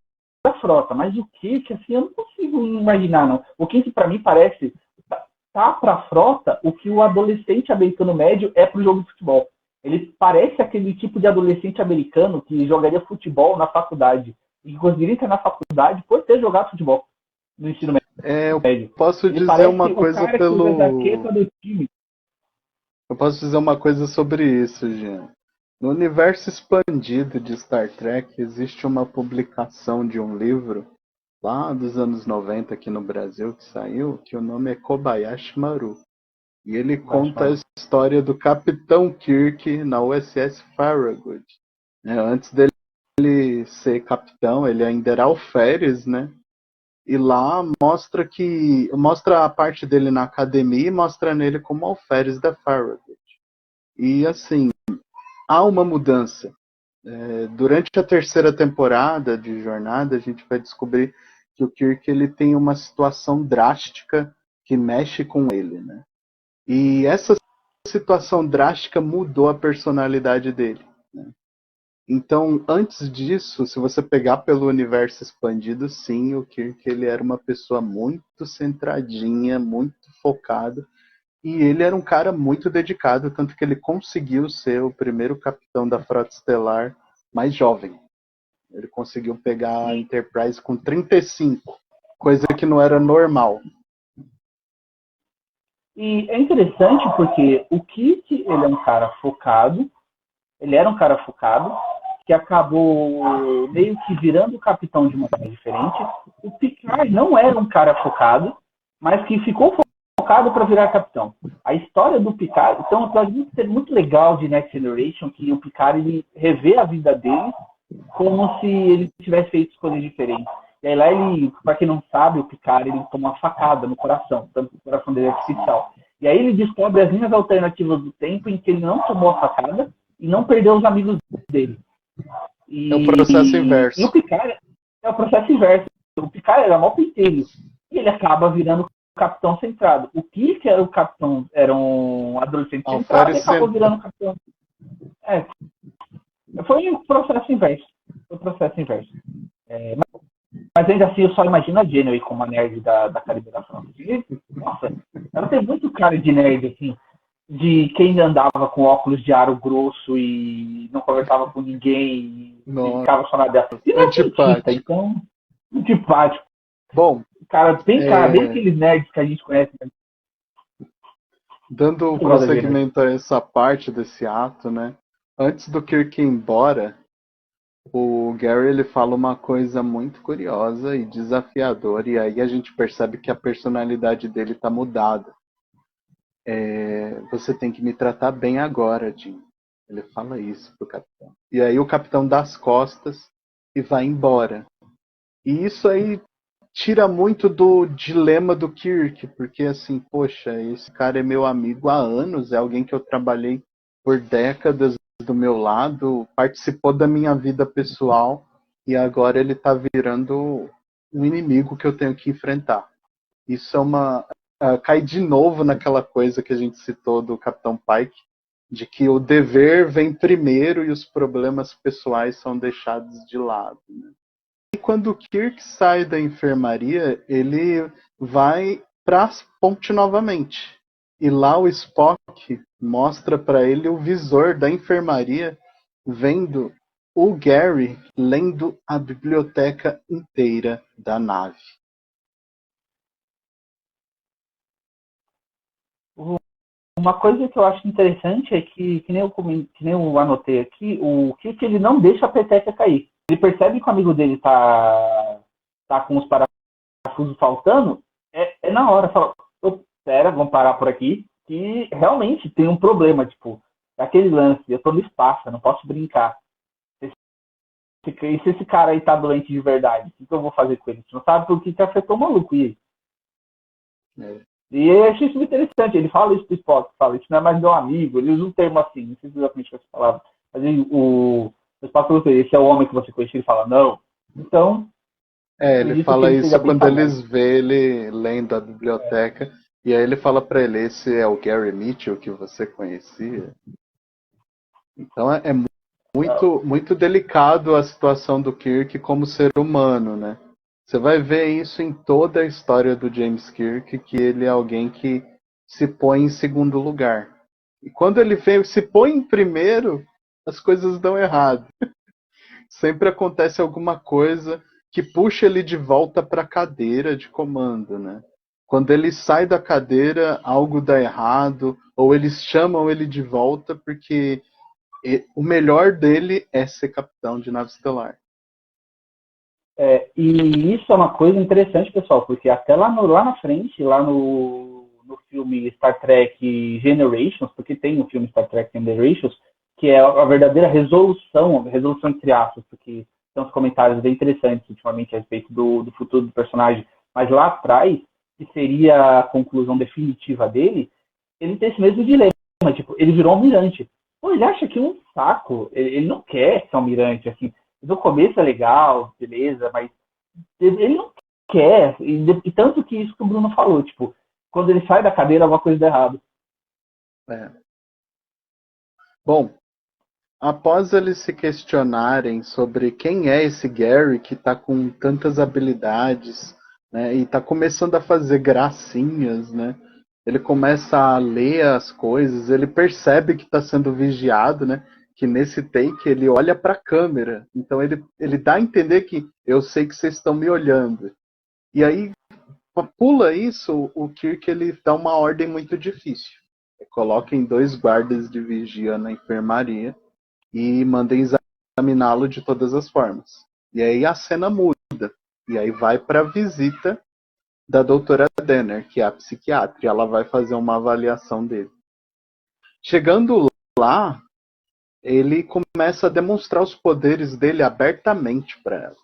da frota. Mas o Kirk, assim, eu não consigo imaginar, não. O Kirk, para mim, parece... Tá para a frota o que o adolescente americano médio é para o jogo de futebol. Ele parece aquele tipo de adolescente americano que jogaria futebol na faculdade e que conseguiria entrar na faculdade por ter jogado futebol no ensino médio. Eu posso dizer uma coisa Eu posso dizer uma coisa sobre isso, Jean. No universo expandido de Star Trek existe uma publicação de um livro lá dos anos 90 aqui no Brasil que saiu, que o nome é Kobayashi Maru. E ele conta a história do Capitão Kirk na USS Farragut. Antes dele ser capitão, ele ainda era alferes, né? E lá mostra a parte dele na academia e mostra nele como alferes da Farragut. E assim, há uma mudança. Durante a terceira temporada de Jornada, a gente vai descobrir que o Kirk ele tem uma situação drástica que mexe com ele, né? E essa situação drástica mudou a personalidade dele, né? Então, antes disso, se você pegar pelo universo expandido, sim, o Kirk ele era uma pessoa muito centradinha, muito focada, e ele era um cara muito dedicado, tanto que ele conseguiu ser o primeiro capitão da Frota Estelar mais jovem. Ele conseguiu pegar a Enterprise com 35, coisa que não era normal. E é interessante porque o Kirk, ele é um cara focado, ele era um cara focado, que acabou meio que virando o capitão de uma maneira diferente. O Picard não era um cara focado, mas que ficou focado para virar capitão. A história do Picard, então, é um episódio muito legal de Next Generation, que o Picard ele revê a vida dele como se ele tivesse feito coisas diferentes. E aí lá ele, para quem não sabe, o Picard ele toma uma facada no coração, tanto que o coração dele é artificial. E aí ele descobre as linhas alternativas do tempo em que ele não tomou a facada e não perdeu os amigos dele. É o processo inverso. E o Picard é o processo inverso. O Picard era mó pentelho. E ele acaba virando o capitão centrado. O Kirk era o capitão, era um adolescente centrado e acabou virando o capitão. Foi um processo inverso. Mas ainda assim, eu só imagino a Janeway como a nerd da calibração. Nossa, ela tem muito cara de nerd, assim, de quem andava com óculos de aro grosso e não conversava com ninguém e ficava só na dela. E não é cientista, então, antipático. Bom, cara, tem cara, bem aqueles nerds que a gente conhece. Né? Dando prosseguimento a essa parte desse ato, né? Antes do Kirk ir embora, o Gary ele fala uma coisa muito curiosa e desafiadora, e aí a gente percebe que a personalidade dele está mudada. Você tem que me tratar bem agora, Jim. Ele fala isso pro capitão. E aí o capitão dá as costas e vai embora. E isso aí tira muito do dilema do Kirk, porque assim, poxa, esse cara é meu amigo há anos, é alguém que eu trabalhei por décadas do meu lado, participou da minha vida pessoal e agora ele tá virando um inimigo que eu tenho que enfrentar. Isso cai de novo naquela coisa que a gente citou do Capitão Pike, de que o dever vem primeiro e os problemas pessoais são deixados de lado, né? E quando o Kirk sai da enfermaria, ele vai para a ponte novamente. E lá o Spock mostra para ele o visor da enfermaria, vendo o Gary lendo a biblioteca inteira da nave. Uma coisa que eu acho interessante é que nem eu anotei aqui, o Kirk ele não deixa a peteca cair. Ele percebe que o amigo dele tá com os parafusos faltando, na hora, fala, espera, vamos parar por aqui, que realmente tem um problema, tipo, aquele lance, eu tô no espaço, eu não posso brincar. E se esse cara aí tá doente de verdade, o que eu vou fazer com ele? Você não sabe por que afetou o maluco, e E eu achei isso muito interessante. Ele fala isso pro Spock, fala, isso não é mais meu amigo. Ele usa um termo assim, não sei se exatamente com essa palavra. Mas o Spock falou, esse é o homem que você conhece. Ele fala, não. Então. Ele fala isso quando eles vê ele lendo a biblioteca. E aí ele fala pra ele, esse é o Gary Mitchell que você conhecia. Então é muito delicado a situação do Kirk como ser humano, né? Você vai ver isso em toda a história do James Kirk, que ele é alguém que se põe em segundo lugar. E quando ele se põe em primeiro, as coisas dão errado. Sempre acontece alguma coisa que puxa ele de volta para a cadeira de comando, né? Quando ele sai da cadeira, algo dá errado, ou eles chamam ele de volta porque o melhor dele é ser capitão de nave estelar. E isso é uma coisa interessante, pessoal, porque até lá na frente, lá no filme Star Trek Generations, porque tem o filme Star Trek Generations, que é a verdadeira resolução entre aspas, porque tem uns comentários bem interessantes ultimamente a respeito do futuro do personagem, mas lá atrás, que seria a conclusão definitiva dele, ele tem esse mesmo dilema, tipo, ele virou almirante. Pô, ele acha que é um saco, ele não quer ser almirante, assim, no começo é legal, beleza, mas ele não quer, e tanto que isso que o Bruno falou, tipo, quando ele sai da cadeira, alguma coisa dá errado. Bom, após eles se questionarem sobre quem é esse Gary que está com tantas habilidades, né, e está começando a fazer gracinhas, né? Ele começa a ler as coisas, ele percebe que está sendo vigiado, né? Que nesse take ele olha para a câmera, então ele dá a entender que eu sei que vocês estão me olhando. E aí pula isso, o Kirk ele dá uma ordem muito difícil. Coloquem 2 guardas de vigia na enfermaria e mandem examiná-lo de todas as formas. E aí a cena muda. E aí vai para a visita da doutora Denner, que é a psiquiatra, e ela vai fazer uma avaliação dele. Chegando lá, ele começa a demonstrar os poderes dele abertamente para ela.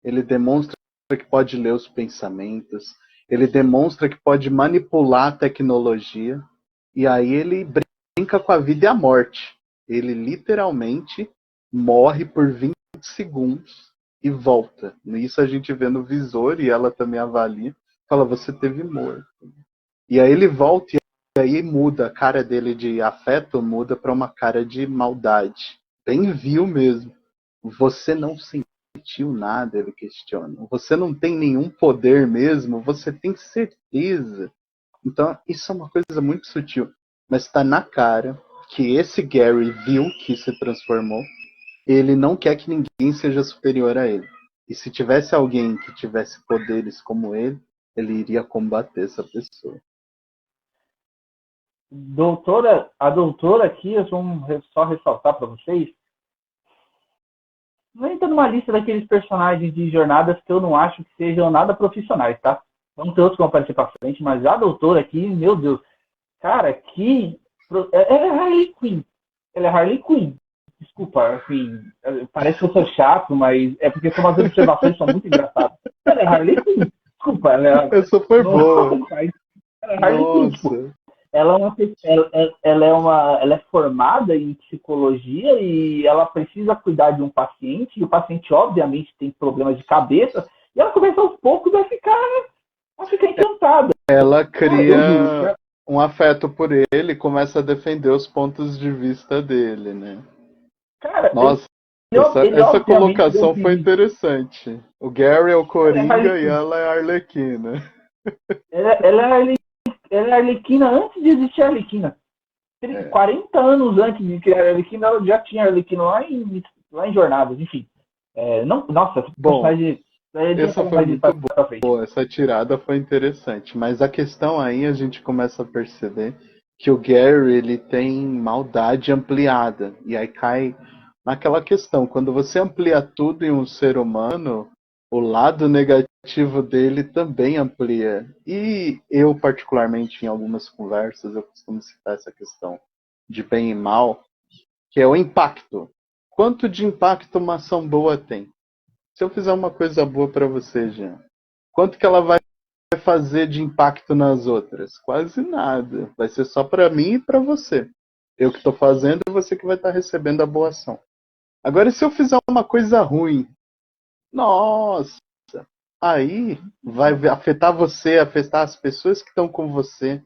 Ele demonstra que pode ler os pensamentos, ele demonstra que pode manipular a tecnologia, E aí ele brinca com a vida e a morte. Ele literalmente morre por 20 segundos e volta. Isso a gente vê no visor e ela também avalia. Fala, você teve morto. E aí ele volta e aí muda. A cara dele de afeto muda para uma cara de maldade. Bem vil mesmo. Você não sentiu nada, ele questiona. Você não tem nenhum poder mesmo? Você tem certeza? Então, isso é uma coisa muito sutil. Mas está na cara que esse Gary viu que se transformou. Ele não quer que ninguém seja superior a ele. E se tivesse alguém que tivesse poderes como ele iria combater essa pessoa. A doutora aqui, eu só ressaltar para vocês, não entra numa lista daqueles personagens de jornadas que eu não acho que sejam nada profissionais, tá? Vamos ter outros que vão aparecer pra frente, mas a doutora aqui, meu Deus, cara, que... Ela é Harley Quinn. Ela é Harley Quinn. Desculpa, assim, parece que eu sou chato, mas é porque são umas observações que são muito engraçadas. Ela é Harley Quinn. Desculpa, ela é... Essa foi boa. Ela é Harley Quinn, tipo, ela é formada em psicologia e ela precisa cuidar de um paciente, e o paciente obviamente tem problemas de cabeça, e ela começa aos poucos a ficar encantada. Ela cria um afeto por ele, começa a defender os pontos de vista dele, né? Cara, nossa, essa colocação foi interessante. O Gary é o Coringa e ela é a Arlequina. Ela é Arlequina antes de existir a Arlequina. 40 anos antes de criar a Arlequina, ela já tinha a Arlequina lá em Jornadas, enfim. Nossa, bom, essa foi muito boa. Essa tirada foi interessante. Mas a questão aí, a gente começa a perceber que o Gary, ele tem maldade ampliada. E aí cai naquela questão. Quando você amplia tudo em um ser humano, o lado negativo dele também amplia. E eu, particularmente, em algumas conversas, eu costumo citar essa questão de bem e mal, que é o impacto. Quanto de impacto uma ação boa tem? Se eu fizer uma coisa boa para você, Jean, quanto que ela vai fazer de impacto nas outras? Quase nada. Vai ser só para mim e para você. Eu que estou fazendo e você que vai estar recebendo a boa ação. Agora, se eu fizer uma coisa ruim, nossa, aí vai afetar você, afetar as pessoas que estão com você,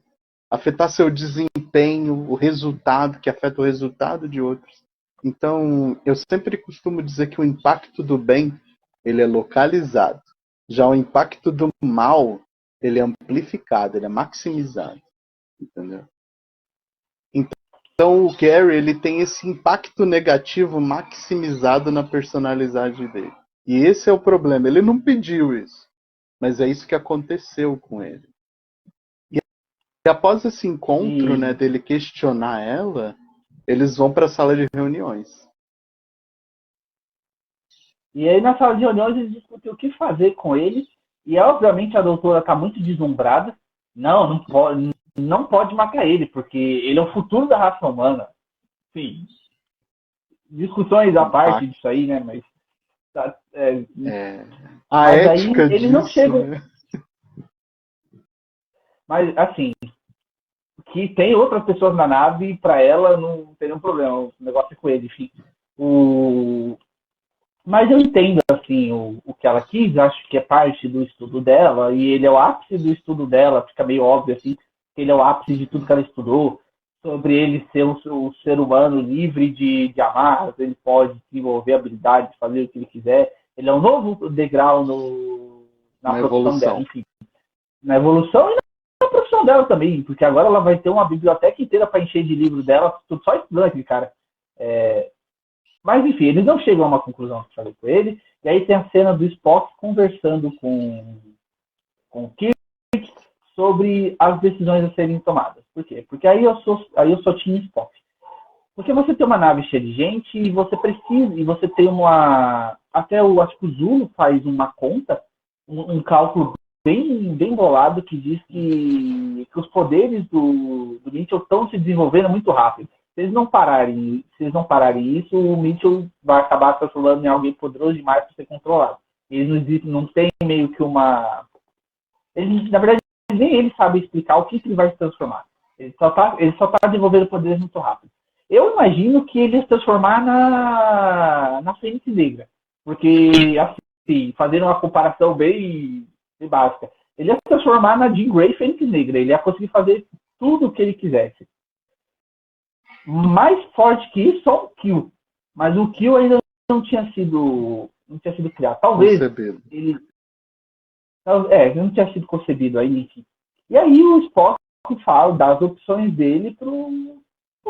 afetar seu desempenho, o resultado, que afeta o resultado de outros. Então, eu sempre costumo dizer que o impacto do bem, ele é localizado. Já o impacto do mal, ele é amplificado, ele é maximizado. Entendeu? Então, o Gary, ele tem esse impacto negativo maximizado na personalidade dele. E esse é o problema. Ele não pediu isso, mas é isso que aconteceu com ele. E após esse encontro, né, dele questionar ela, eles vão para a sala de reuniões. E aí, na sala de reuniões, eles discutem o que fazer com ele. E, obviamente, a doutora está muito deslumbrada. Não pode matar ele, porque ele é o futuro da raça humana. Sim. Discussões à parte disso aí, né? Mas a ética aí, ele disso, não chega. Né? Mas, assim, que tem outras pessoas na nave, para ela não tem nenhum problema. O negócio é com ele, enfim. Mas eu entendo, assim, o que ela quis, acho que é parte do estudo dela, e ele é o ápice do estudo dela, fica meio óbvio, assim, que ele é o ápice de tudo que ela estudou, sobre ele ser um ser humano livre de amarras, ele pode desenvolver habilidades, fazer o que ele quiser. Ele é um novo degrau na profissão dela, enfim. Na evolução e na profissão dela também, porque agora ela vai ter uma biblioteca inteira para encher de livros dela, só estudando aquele cara. Mas, enfim, eles não chegam a uma conclusão que eu falei com ele, e aí tem a cena do Spock conversando com o Kirk sobre as decisões a serem tomadas. Por quê? Porque aí eu sou Team Spock. Porque você tem uma nave cheia de gente e você precisa, e você tem acho que o Zulu faz uma conta, um cálculo bem bolado que diz que os poderes do Mitchell estão se desenvolvendo muito rápido. Se eles não pararem isso, o Mitchell vai acabar se transformando em alguém poderoso demais para ser controlado. Eles não tem meio que uma... na verdade, nem ele sabe explicar o que ele vai se transformar. Ele só tá desenvolvendo poderes muito rápido. Eu imagino que ele ia se transformar na Fênix Negra. Porque, assim, fazendo uma comparação bem básica, ele ia se transformar na Jean Grey Fênix Negra. Ele ia conseguir fazer tudo o que ele quisesse. Mais forte que isso, só o Kill. Mas o Kill ainda não tinha sido criado. Talvez concebido. ele não tinha sido concebido aí, enfim. E aí o Spock fala das opções dele pro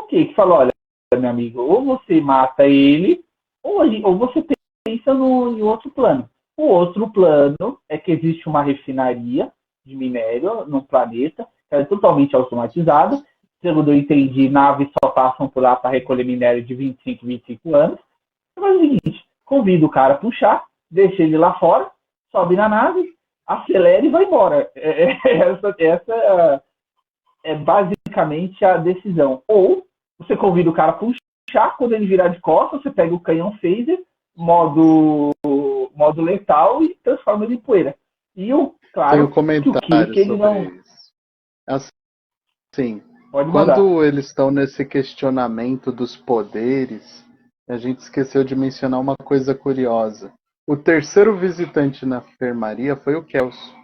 que falou, olha, meu amigo, ou você mata ele, ou você pensa em outro plano. O outro plano é que existe uma refinaria de minério num planeta, que é totalmente automatizada. Segundo eu entendi, naves só passam por lá para recolher minério de 25 anos. Mas é o seguinte, convida o cara para um chá, deixa ele lá fora, sobe na nave, acelera e vai embora. Essa é basicamente a decisão. Ou você convida o cara para um chá, quando ele virar de costas, você pega o canhão phaser, modo letal e transforma ele em poeira. E claro, tem um comentário que ele sobre não... isso. Assim, Pode mandar. quando eles estão nesse questionamento dos poderes, a gente esqueceu de mencionar uma coisa curiosa. O terceiro visitante na enfermaria foi o Kelso.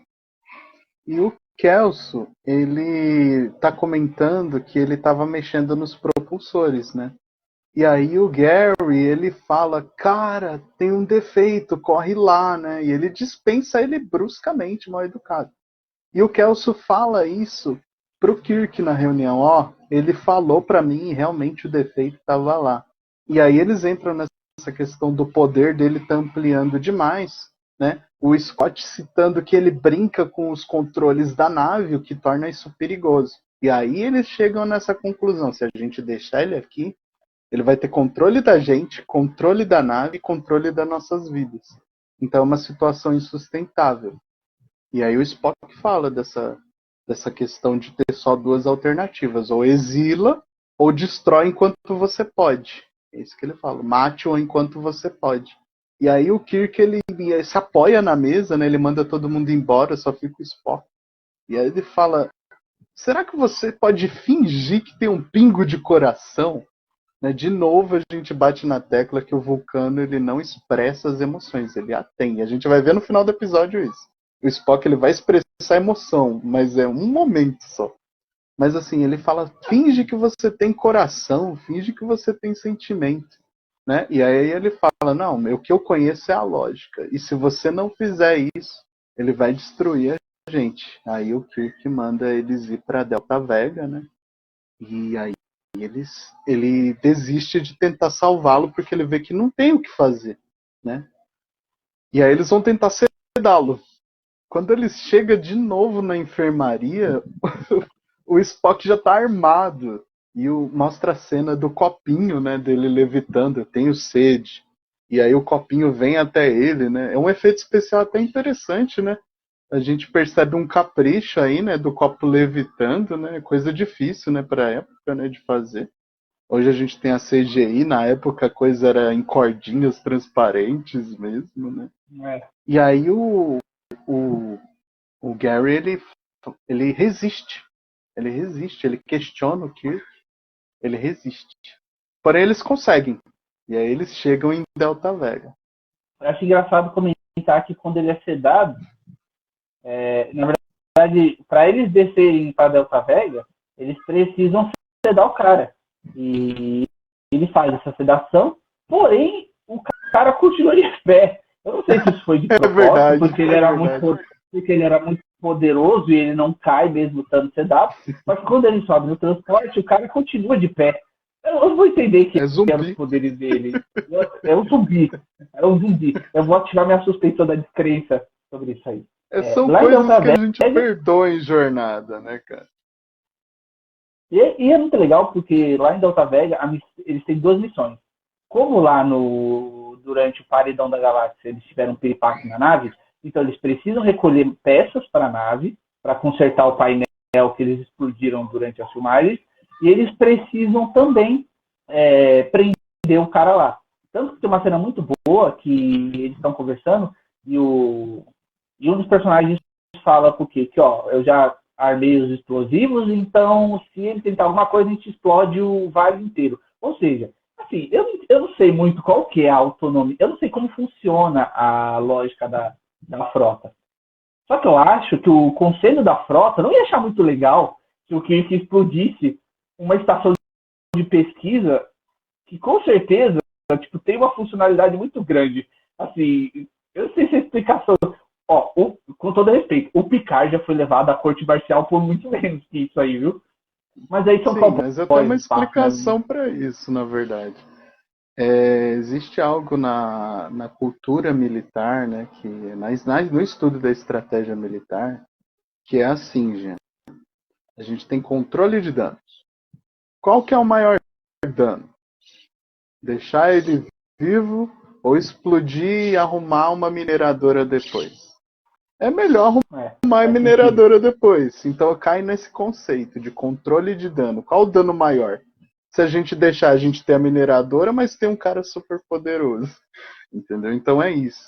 E o Kelso, ele tá comentando que ele estava mexendo nos propulsores, né? E aí o Gary, ele fala, cara, tem um defeito, corre lá, né? E ele dispensa ele bruscamente, mal educado. E o Kelso fala isso pro Kirk na reunião, ó, ele falou pra mim e realmente o defeito estava lá. E aí eles entram nessa questão do poder dele tá ampliando demais, né? O Scott citando que ele brinca com os controles da nave, o que torna isso perigoso. E aí eles chegam nessa conclusão, se a gente deixar ele aqui, ele vai ter controle da gente, controle da nave e controle das nossas vidas. Então é uma situação insustentável. E aí o Spock fala dessa questão de ter só duas alternativas. Ou exila, ou destrói enquanto você pode. É isso que ele fala. Mate-o enquanto você pode. E aí o Kirk, ele se apoia na mesa, né? Ele manda todo mundo embora, só fica o Spock. E aí ele fala, será que você pode fingir que tem um pingo de coração? Né? De novo a gente bate na tecla que o Vulcano, ele não expressa as emoções, ele a tem. A gente vai ver no final do episódio isso. O Spock, ele vai expressar emoção, mas é um momento só. Mas assim, ele fala, finge que você tem coração, finge que você tem sentimento. Né? E aí ele fala, não, o que eu conheço é a lógica. E se você não fizer isso, ele vai destruir a gente. Aí o Kirk manda eles ir para Delta Vega, né? E aí ele desiste de tentar salvá-lo porque ele vê que não tem o que fazer, né? E aí eles vão tentar sedá-lo. Quando ele chega de novo na enfermaria, o Spock já tá armado. E mostra a cena do copinho, né, dele levitando, eu tenho sede. E aí o copinho vem até ele, né? É um efeito especial até interessante, né? A gente percebe um capricho aí, né, do copo levitando, né? Coisa difícil, né, pra época, né, de fazer. Hoje a gente tem a CGI, na época a coisa era em cordinhas transparentes mesmo, né? É. E aí o Gary, ele resiste. Ele resiste, ele questiona o Kirk, ele resiste. Porém, eles conseguem. E aí eles chegam em Delta Vega. Eu acho engraçado comentar que quando ele é sedado, na verdade, para eles descerem para Delta Vega, eles precisam sedar o cara. E ele faz essa sedação, porém, o cara continua de pé. Eu não sei se isso foi de propósito, porque ele era muito poderoso e ele não cai mesmo estando sedado. Mas quando ele sobe no transporte, o cara continua de pé. Eu vou entender que eram os poderes dele. É um zumbi. Eu vou ativar minha suspeição da descrença sobre isso aí. São coisas que a gente perdoa em jornada, né, cara? E é muito legal porque lá em Delta Vega eles têm duas missões. Como lá durante o Paredão da Galáxia eles tiveram um piripaque na nave, então eles precisam recolher peças para a nave, para consertar o painel que eles explodiram durante as filmagens, e eles precisam também prender o cara lá. Tanto que tem uma cena muito boa que eles estão conversando e um dos personagens fala por quê? Que ó, eu já armeios explosivos, então se ele tentar alguma coisa, a gente explode o vale inteiro. Ou seja, assim, eu não sei muito qual que é a autonomia, eu não sei como funciona a lógica da frota. Só que eu acho que o conselho da frota não ia achar muito legal se o Kirk explodisse uma estação de pesquisa que com certeza tipo, tem uma funcionalidade muito grande. Assim, eu não sei se a explicação. Ó, com todo respeito, o Picard já foi levado à corte marcial por muito menos que isso aí, viu? Mas aí são Sim, cowboys. mas eu tenho uma Espaço, né? explicação para isso, na verdade. Existe algo na cultura militar, né, que no estudo da estratégia militar, que é assim, gente. A gente tem controle de danos. Qual que é o maior dano? Deixar ele vivo ou explodir e arrumar uma mineradora depois? É melhor arrumar a mineradora depois. Então cai nesse conceito de controle de dano. Qual o dano maior? Se a gente deixar a gente ter a mineradora, mas tem um cara super poderoso. Entendeu? Então é isso.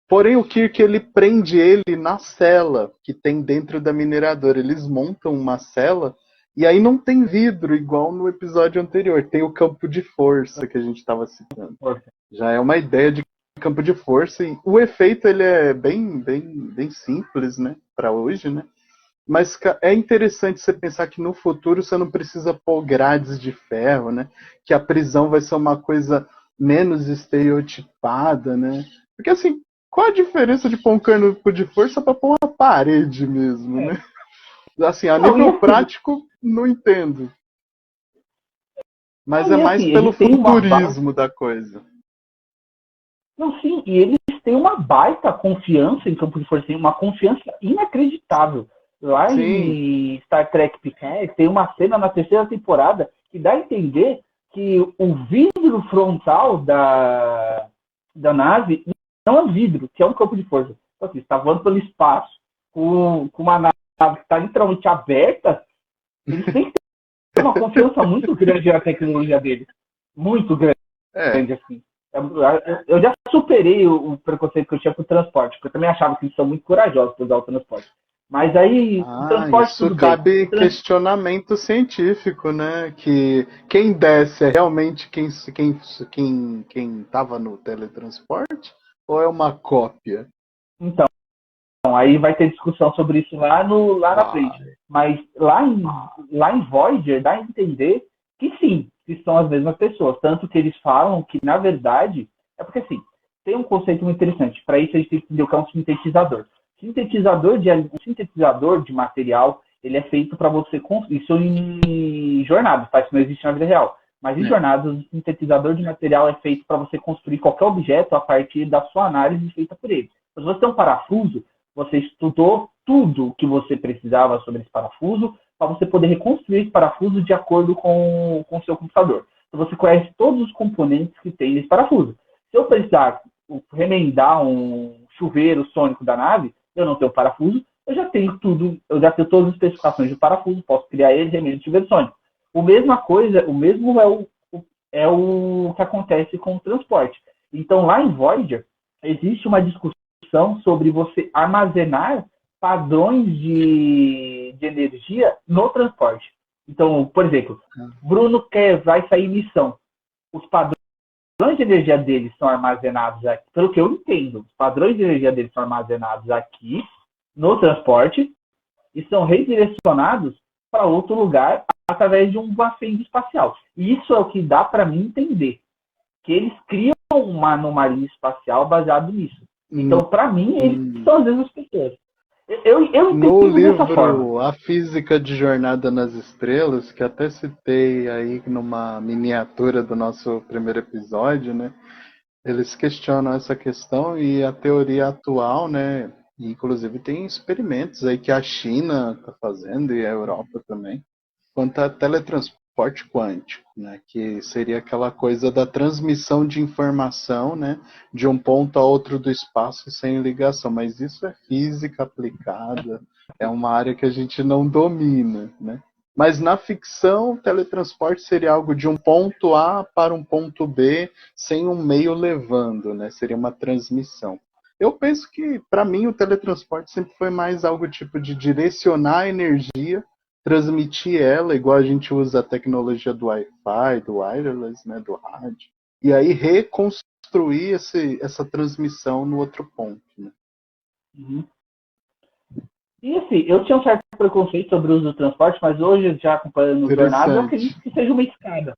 Porém, o Kirk, ele prende ele na cela que tem dentro da mineradora. Eles montam uma cela e aí não tem vidro, igual no episódio anterior. Tem o campo de força que a gente estava citando. Já é uma ideia de campo de força e o efeito ele é bem simples, né, para hoje, né? Mas é interessante você pensar que no futuro você não precisa pôr grades de ferro, né? Que a prisão vai ser uma coisa menos estereotipada, né? Porque assim, qual a diferença de pôr um campo de força para pôr uma parede mesmo, né? Assim, a nível prático, não entendo. Mas é mais assim, pelo futurismo da coisa. Não, sim, e eles têm uma baita confiança em campo de força, uma confiança inacreditável. Lá Sim. em Star Trek Picard, tem uma cena na terceira temporada que dá a entender que o vidro frontal da nave não é vidro, que é um campo de força. Então, assim, você está voando pelo espaço com uma nave que está literalmente aberta, eles têm que ter uma confiança muito grande na tecnologia deles. Muito grande, assim. Eu já superei o preconceito que eu tinha com o transporte, porque eu também achava que eles são muito corajosos para usar o transporte. Mas aí, o transporte isso tudo cabe bem. Questionamento científico, né? Que quem desce é realmente quem estava no teletransporte ou é uma cópia? Então, aí vai ter discussão sobre isso lá na frente. Mas lá em Voyager dá a entender que sim, que são as mesmas pessoas. Tanto que eles falam que, na verdade, é porque assim, tem um conceito muito interessante. Para isso a gente tem que entender o que é um sintetizador. Um sintetizador de material, ele é feito para você construir. Isso em jornadas, tá? Isso não existe na vida real. Mas em jornadas, o sintetizador de material é feito para você construir qualquer objeto a partir da sua análise feita por ele. Então, se você tem um parafuso, você estudou tudo o que você precisava sobre esse parafuso para você poder reconstruir esse parafuso de acordo com o seu computador. Então, você conhece todos os componentes que tem nesse parafuso. Se eu precisar remendar um chuveiro sônico da nave, eu não tenho parafuso, eu já tenho tudo, eu já tenho todas as especificações do parafuso, posso criar ele, remendo o chuveiro sônico. O mesmo é o que acontece com o transporte. Então, lá em Voyager, existe uma discussão sobre você armazenar padrões de energia no transporte. Então, por exemplo, Bruno vai sair missão. Os padrões de energia deles são armazenados aqui, pelo que eu entendo, os padrões de energia deles são armazenados aqui no transporte e são redirecionados para outro lugar através de um fenda espacial. E isso é o que dá para mim entender, que eles criam uma anomalia espacial baseado nisso. Então, para mim, eles são as mesmas pessoas. Eu entendo no livro dessa forma. A Física de Jornada nas Estrelas, que até citei aí numa miniatura do nosso primeiro episódio, né? Eles questionam essa questão e a teoria atual, né? Inclusive tem experimentos aí que a China está fazendo e a Europa também, quanto a teletransporte quântico, né? Que seria aquela coisa da transmissão de informação, né? De um ponto a outro do espaço sem ligação. Mas isso é física aplicada, é uma área que a gente não domina, né? Mas na ficção, o teletransporte seria algo de um ponto A para um ponto B, sem um meio levando, né? Seria uma transmissão. Eu penso que, para mim, o teletransporte sempre foi mais algo tipo de direcionar a energia, transmitir ela, igual a gente usa a tecnologia do Wi-Fi, do wireless, né, do rádio, e aí reconstruir essa transmissão no outro ponto. Né? Uhum. E assim, eu tinha um certo preconceito sobre o uso do transporte, mas hoje, já acompanhando o Jornada, eu acredito que seja uma escada.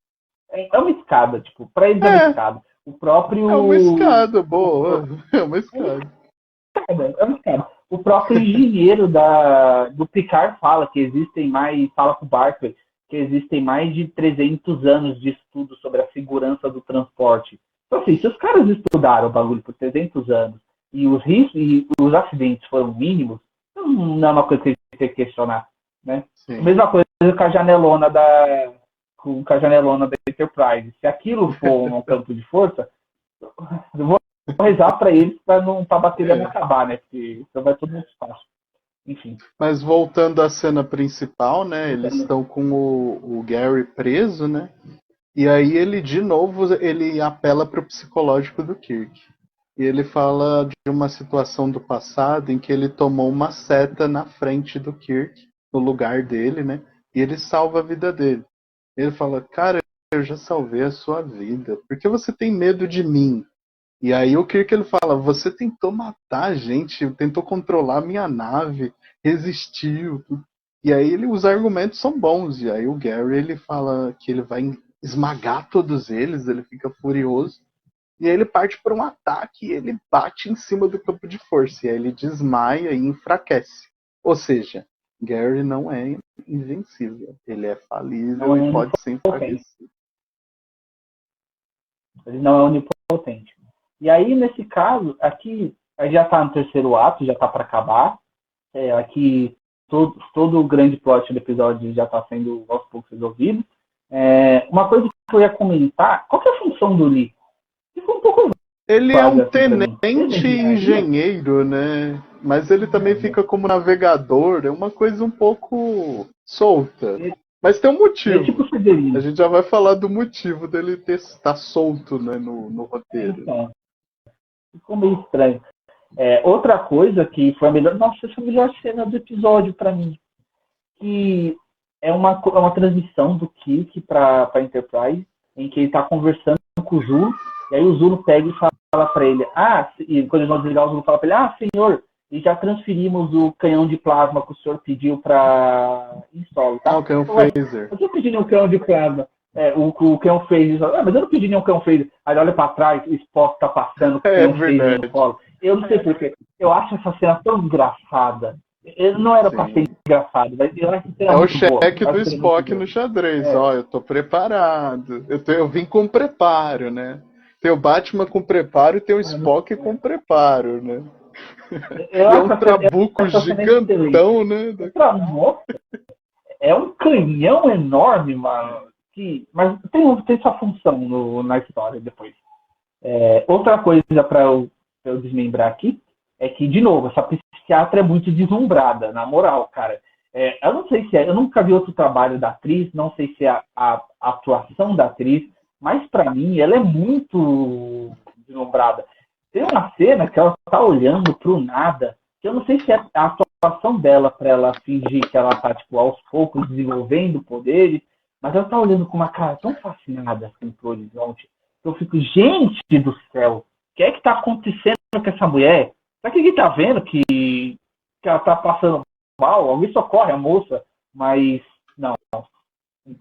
É uma escada, tipo, para eles é uma escada. O próprio. É uma escada, boa. É uma escada. É uma escada. O próprio engenheiro do Picard fala que existem mais. Fala com o Barclay que existem mais de 300 anos de estudo sobre a segurança do transporte. Então, assim, se os caras estudaram o bagulho por 300 anos e os riscos e os acidentes foram mínimos, não é uma coisa que a gente tem que questionar. Né? A mesma coisa com a janelona da Enterprise. Se aquilo for um campo de força, eu vou rezar para eles para a bateria não acabar, né? Porque isso vai todo muito fácil. Enfim. Mas voltando à cena principal, né? Eles estão com o Gary preso, né? E aí ele, de novo, ele apela para o psicológico do Kirk. E ele fala de uma situação do passado em que ele tomou uma seta na frente do Kirk, no lugar dele, né? E ele salva a vida dele. Ele fala, cara, eu já salvei a sua vida. Por que você tem medo de mim? E aí o Kirk ele fala, você tentou matar a gente, tentou controlar a minha nave, resistiu. E aí os argumentos são bons. E aí o Gary ele fala que ele vai esmagar todos eles, ele fica furioso. E aí ele parte para um ataque e ele bate em cima do campo de força. E aí ele desmaia e enfraquece. Ou seja, Gary não é invencível. Ele é falível e pode ser enfraquecido. Ele não é onipotente. E aí, nesse caso, aqui já está no terceiro ato, já está para acabar. Aqui todo o grande plot do episódio já está sendo aos poucos resolvido. Uma coisa que eu ia comentar, qual que é a função do Lee? Um pouco ele é um tenente engenheiro, né? Mas ele também fica como navegador, é uma coisa um pouco solta. Mas tem um motivo. Tipo a gente já vai falar do motivo dele estar solto, né, no roteiro. Então, ficou meio estranho. Outra coisa que foi a melhor. Nossa, essa é a melhor cena do episódio pra mim. Que é uma transmissão do Kirk pra Enterprise, em que ele tá conversando com o Zulu, e aí o Zulu pega e fala pra ele, e quando eles vão desligar, o Zulu fala pra ele, senhor, e já transferimos o canhão de plasma que o senhor pediu pra instalar, tá? O canhão phaser. Eu não pedi nenhum canhão de plasma. O canhão phaser. Mas eu não pedi nenhum canhão phaser. Aí ele olha pra trás, o Spock tá passando com o canhão phaser no colo. Eu não sei porquê. Eu acho essa cena tão engraçada. Não era pra ser engraçado, mas eu acho que é o cheque do Spock no xadrez. Ó, eu tô preparado. Eu vim com preparo, né? Tem o Batman com preparo e tem o Spock com preparo, né? É um trabuco gigantão, né? Nossa, é um canhão enorme, mano. Mas tem sua função na história depois. Outra coisa para eu desmembrar aqui é que, de novo, essa psiquiatra é muito deslumbrada, na moral, cara. Eu não sei se eu nunca vi outro trabalho da atriz, não sei se é a atuação da atriz, mas para mim ela é muito deslumbrada. Tem uma cena que ela tá olhando pro nada, que eu não sei se é a atuação dela para ela fingir que ela tá, tipo, aos poucos desenvolvendo poderes, mas ela tá olhando com uma cara tão fascinada assim pro horizonte, que eu fico, gente do céu, o que é que tá acontecendo com essa mulher? Será que alguém tá vendo que ela tá passando mal? Alguém socorre a moça, mas não.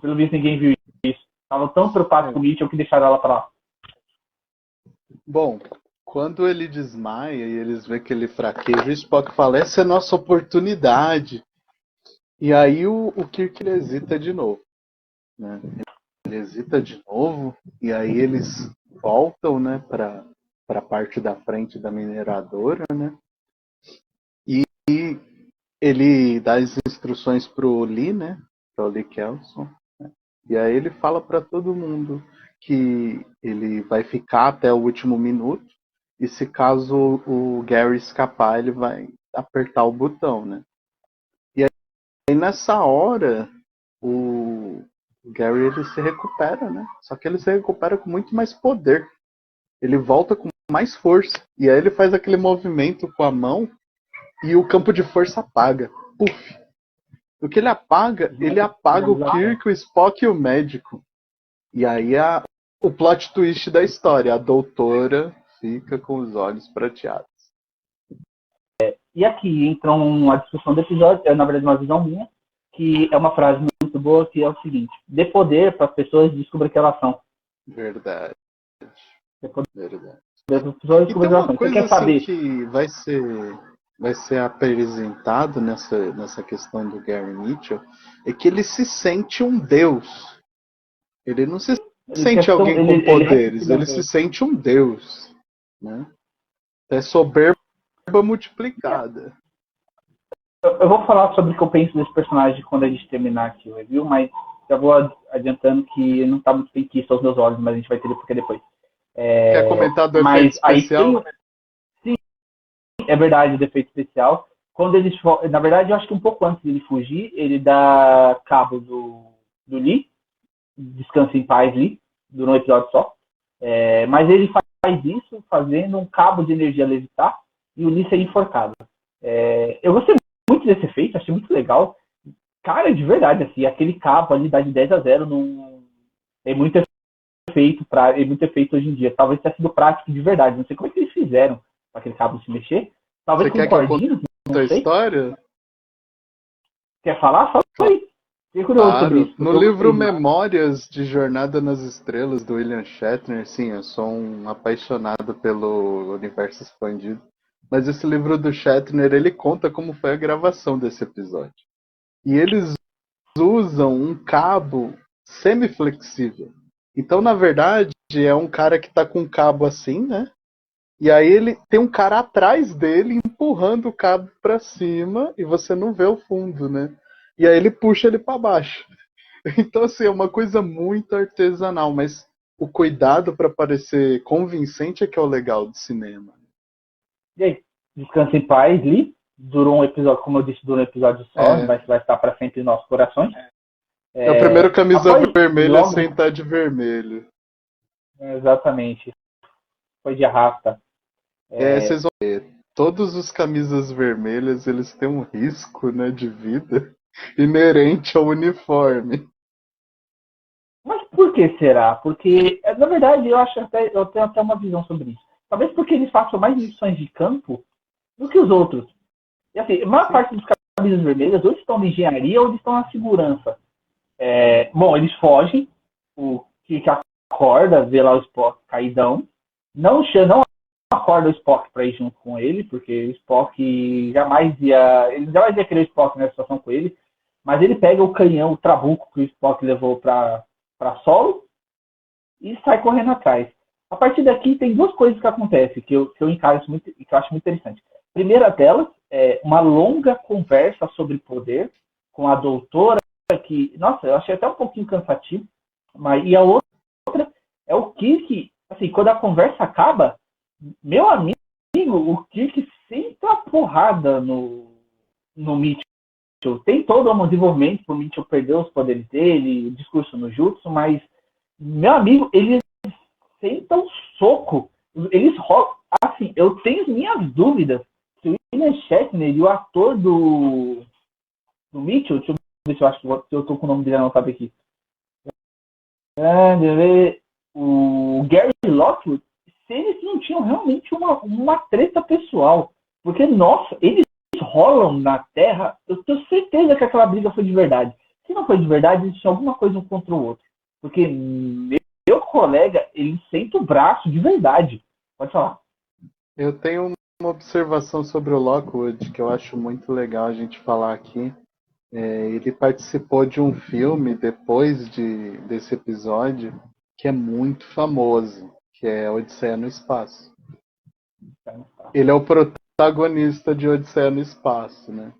Pelo visto ninguém viu isso. Tava tão preocupado com isso, eu que deixaram ela pra lá. Bom, quando ele desmaia e eles veem que ele fraqueja, o Spock fala, essa é a nossa oportunidade. E aí o Kirk ele hesita de novo. Né? Ele hesita de novo, e aí eles voltam, né, para a parte da frente da mineradora, né? E ele dá as instruções pro Lee, né? Pro Lee Kelson. Né? E aí ele fala para todo mundo que ele vai ficar até o último minuto. E se caso o Gary escapar, ele vai apertar o botão, né? E aí nessa hora, o Gary ele se recupera, né? Só que ele se recupera com muito mais poder. Ele volta com mais força. E aí ele faz aquele movimento com a mão e o campo de força apaga. Puf! O que ele apaga o Kirk, o Spock e o médico. E aí o plot twist da história. A doutora fica com os olhos prateados. E aqui entra uma discussão do episódio, na verdade uma visão minha, que é uma frase muito boa, que é o seguinte: dê poder para as pessoas descobrir que elas são. Verdade. Verdade. E tem uma coisa assim que vai ser apresentado nessa questão do Gary Mitchell, é que ele se sente um deus. Ele não se sente alguém com poderes, ele se sente um deus. Né? É soberba multiplicada. Eu vou falar sobre o que eu penso desse personagem quando a gente terminar aqui o review, mas já vou adiantando que não está muito penquista aos meus olhos, mas a gente vai entender porque depois. Quer comentar do efeito especial? Sim, é verdade, o defeito especial. Quando eles, na verdade, eu acho que um pouco antes de ele fugir, ele dá cabo do Lee, descansa em paz, Lee, durante um episódio só. Mas ele faz isso fazendo um cabo de energia levitar e o Lee ser enforcado. Eu gostei muito desse efeito, achei muito legal. Cara, de verdade, assim, aquele cabo ali dá de 10-0, não é muito efeito hoje em dia. Talvez tenha sido prático de verdade. Não sei como é que eles fizeram para aquele cabo se mexer. Talvez com cordinhos, não sei. História? Quer falar? Só aí. Fiquei curioso sobre isso. No livro Memórias de Jornada nas Estrelas, do William Shatner, sim, eu sou um apaixonado pelo universo expandido. Mas esse livro do Shatner, ele conta como foi a gravação desse episódio. E eles usam um cabo semiflexível. Então, na verdade, é um cara que tá com um cabo assim, né? E aí ele tem um cara atrás dele empurrando o cabo para cima e você não vê o fundo, né? E aí ele puxa ele para baixo. Então, assim, é uma coisa muito artesanal, mas o cuidado para parecer convincente é que é o legal do cinema. E aí, descansa em paz, Lee. Durou um episódio, como eu disse, durou um episódio só, mas vai estar para sempre em nossos corações. É o primeiro camisa vermelha sem estar de vermelho. Exatamente. Foi de arrasta. Vocês vão ver. Todos os camisas vermelhas, eles têm um risco, né, de vida inerente ao uniforme. Mas por que será? Porque, na verdade, eu tenho até uma visão sobre isso. Talvez porque eles façam mais missões de campo do que os outros. E assim, a maior parte dos camisas vermelhas ou estão na engenharia ou estão na segurança. Bom, eles fogem, o que acorda, vê lá o Spock caidão, não acorda o Spock para ir junto com ele, porque o Spock jamais ia querer o Spock nessa situação com ele, mas ele pega o canhão, o trabuco que o Spock levou para solo e sai correndo atrás. A partir daqui tem duas coisas que acontecem que eu encaro isso muito, e que eu acho muito interessante. A primeira delas é uma longa conversa sobre poder com a doutora, que, nossa, eu achei até um pouquinho cansativo, e a outra é o Kirk, assim, quando a conversa acaba, meu amigo, o Kirk senta a porrada no Mitchell. Tem todo um desenvolvimento para o Mitchell perder os poderes dele, o discurso no jutsu, mas, meu amigo, eles sentam soco. Eles rolam. Assim, eu tenho minhas dúvidas se o William Shatner e o ator do Mitchell, deixa eu ver se eu acho que eu tô com o nome dele anotado aqui. O Gary Lockwood, se eles não tinham realmente uma treta pessoal. Porque, nossa, eles rolam na Terra, eu tenho certeza que aquela briga foi de verdade. Se não foi de verdade, eles tinham alguma coisa um contra o outro. Porque meu colega, ele senta o braço de verdade. Pode falar. Eu tenho uma observação sobre o Lockwood que eu acho muito legal a gente falar aqui. Ele participou de um filme depois desse episódio que é muito famoso, que é Odisseia no Espaço. Ele é o protagonista de Odisseia no Espaço, né?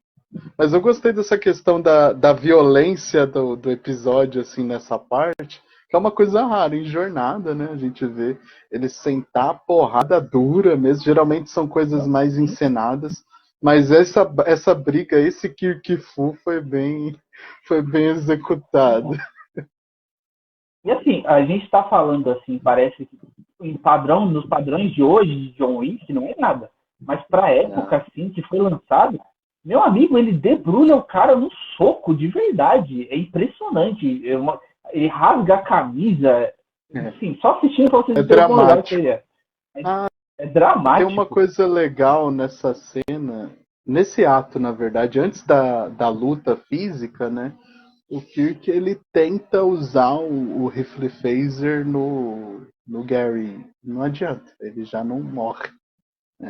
Mas eu gostei dessa questão da violência do episódio, assim, nessa parte, que é uma coisa rara em Jornada, né? A gente vê ele sentar a porrada dura mesmo, geralmente são coisas mais encenadas, mas essa briga, esse Kirk-Fu foi bem executado. E assim, a gente está falando assim, parece que nos padrões de hoje, de John Wick, não é nada. Mas pra época, assim, que foi lançado, meu amigo, ele debrulha o cara no soco, de verdade. É impressionante. Ele rasga a camisa. Assim, só assistindo pra vocês terem uma lugar que ele é. É dramático. Tem uma coisa legal nessa cena, nesse ato, na verdade, antes da luta física, né? O Kirk, ele tenta usar o rifle phaser no Gary. Não adianta, ele já não morre.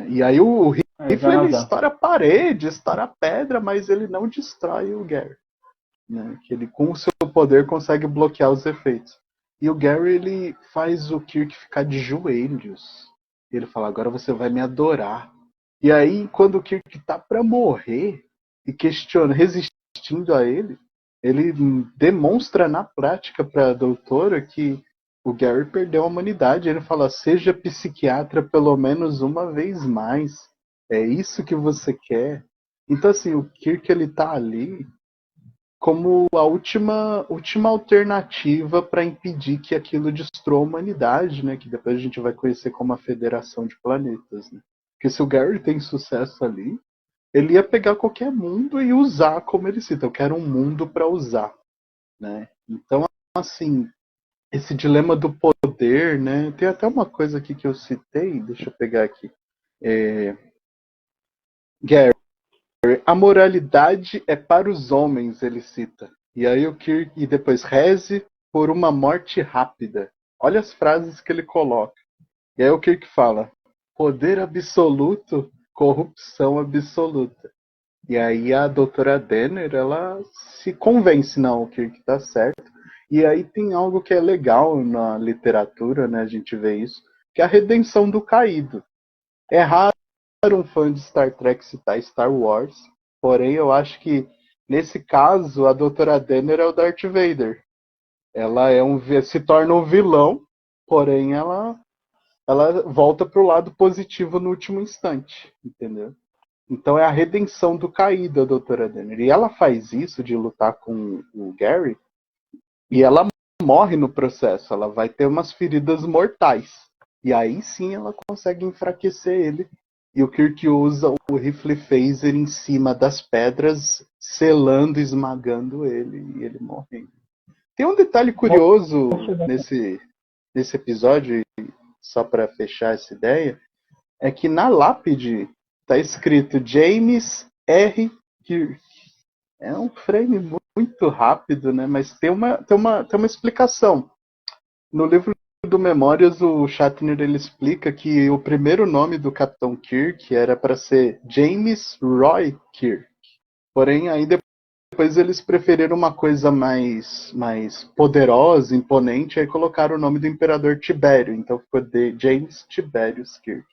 E aí o rifle ele estoura a parede, estoura a pedra, mas ele não destrói o Gary. Né? Que ele, com o seu poder, consegue bloquear os efeitos. E o Gary, ele faz o Kirk ficar de joelhos. Ele fala, agora você vai me adorar. E aí, quando o Kirk tá pra morrer, e questiona, resistindo a ele demonstra na prática pra doutora que o Gary perdeu a humanidade. Ele fala, seja psiquiatra pelo menos uma vez mais. É isso que você quer. Então, assim, o Kirk, ele tá ali como a última alternativa para impedir que aquilo destrua a humanidade, né? Que depois a gente vai conhecer como a Federação de Planetas. Né? Porque se o Gary tem sucesso ali, ele ia pegar qualquer mundo e usar como ele cita. Eu quero um mundo para usar. Né? Então, assim, esse dilema do poder, né? Tem até uma coisa aqui que eu citei, deixa eu pegar aqui. Gary, a moralidade é para os homens, ele cita. E aí o Kirk, e depois reze por uma morte rápida. Olha as frases que ele coloca. E aí o Kirk fala, poder absoluto, corrupção absoluta. E aí a doutora Denner, ela se convence, não, o Kirk tá certo. E aí tem algo que é legal na literatura, né, a gente vê isso, que é a redenção do caído. É raro um fã de Star Trek citar Star Wars, porém eu acho que nesse caso a doutora Denner é o Darth Vader. Ela se torna um vilão, porém ela volta pro lado positivo no último instante, entendeu? Então é a redenção do caído, a doutora Denner. E ela faz isso de lutar com o Gary, e ela morre no processo. Ela vai ter umas feridas mortais. E aí sim ela consegue enfraquecer ele. E o Kirk usa o rifle phaser em cima das pedras, selando, esmagando ele, e ele morre. Tem um detalhe curioso nesse episódio, só para fechar essa ideia, é que na lápide está escrito James R. Kirk. É um frame muito rápido, né? Mas tem uma explicação. No livro do Memórias, o Shatner ele explica que o primeiro nome do Capitão Kirk era para ser James Roy Kirk. Porém, aí depois eles preferiram uma coisa mais poderosa, imponente, aí colocaram o nome do Imperador Tibério. Então ficou de James Tiberius Kirk.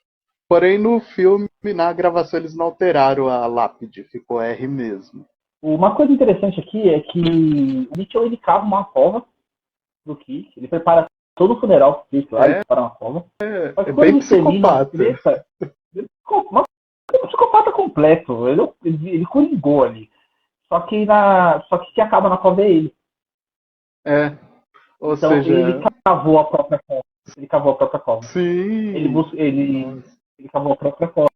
Porém, no filme, na gravação, eles não alteraram a lápide, ficou R mesmo. Uma coisa interessante aqui é que o Mitchell ele cava uma cova pro Kirk, ele prepara todo o funeral pro Kirk lá, ele prepara uma cova. Mas bem psicopata. Um psicopata completo, ele coringou ali. Só que quem acaba na cova é ele. Ou então seja... ele cavou a própria cova. Sim. Ele cavou a própria cova.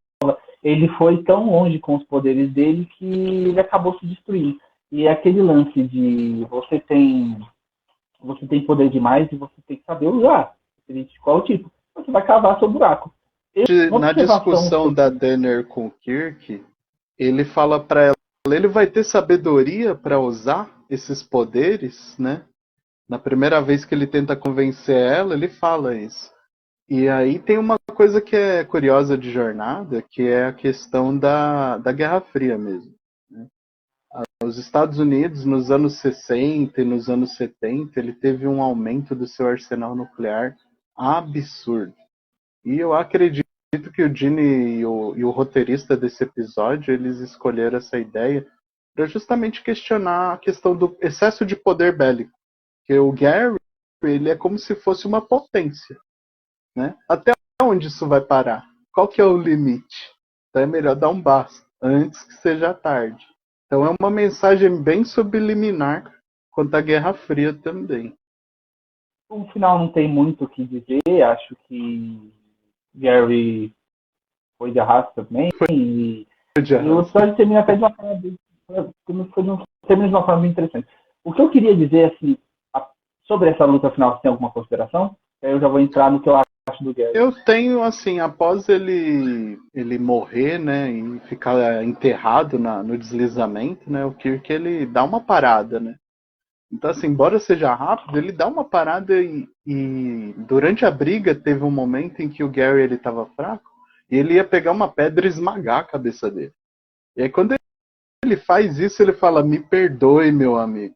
Ele foi tão longe com os poderes dele que ele acabou se destruindo. E é aquele lance de você tem poder demais e você tem que saber usar. Qual o tipo? Você vai cavar seu buraco. Na discussão da Denner com o Kirk, ele fala para ela, ele vai ter sabedoria para usar esses poderes, né? Na primeira vez que ele tenta convencer ela, ele fala isso. E aí tem uma coisa que é curiosa de Jornada, que é a questão da Guerra Fria mesmo. Né? Os Estados Unidos, nos anos 60 e nos anos 70, ele teve um aumento do seu arsenal nuclear absurdo. E eu acredito que o Gene e o roteirista desse episódio, eles escolheram essa ideia para justamente questionar a questão do excesso de poder bélico. Porque o Gary, ele é como se fosse uma potência. Né? Até onde isso vai parar? Qual que é o limite? Então é melhor dar um basta antes que seja tarde. Então é uma mensagem bem subliminar quanto à Guerra Fria também. o final não tem muito o que dizer. Acho que Gary foi de arrasto também. E o episódio termina até de uma forma termina de uma forma bem interessante. O que eu queria dizer, assim, sobre essa luta final, você tem alguma consideração? Eu já vou entrar no que eu acho do Gary. Eu tenho, assim, após ele morrer, né, e ficar enterrado no deslizamento, né, o Kirk, ele dá uma parada, né. Então, assim, embora seja rápido, ele dá uma parada e durante a briga teve um momento em que o Gary, ele tava fraco e ele ia pegar uma pedra e esmagar a cabeça dele. E aí, quando ele faz isso, ele fala, me perdoe, meu amigo.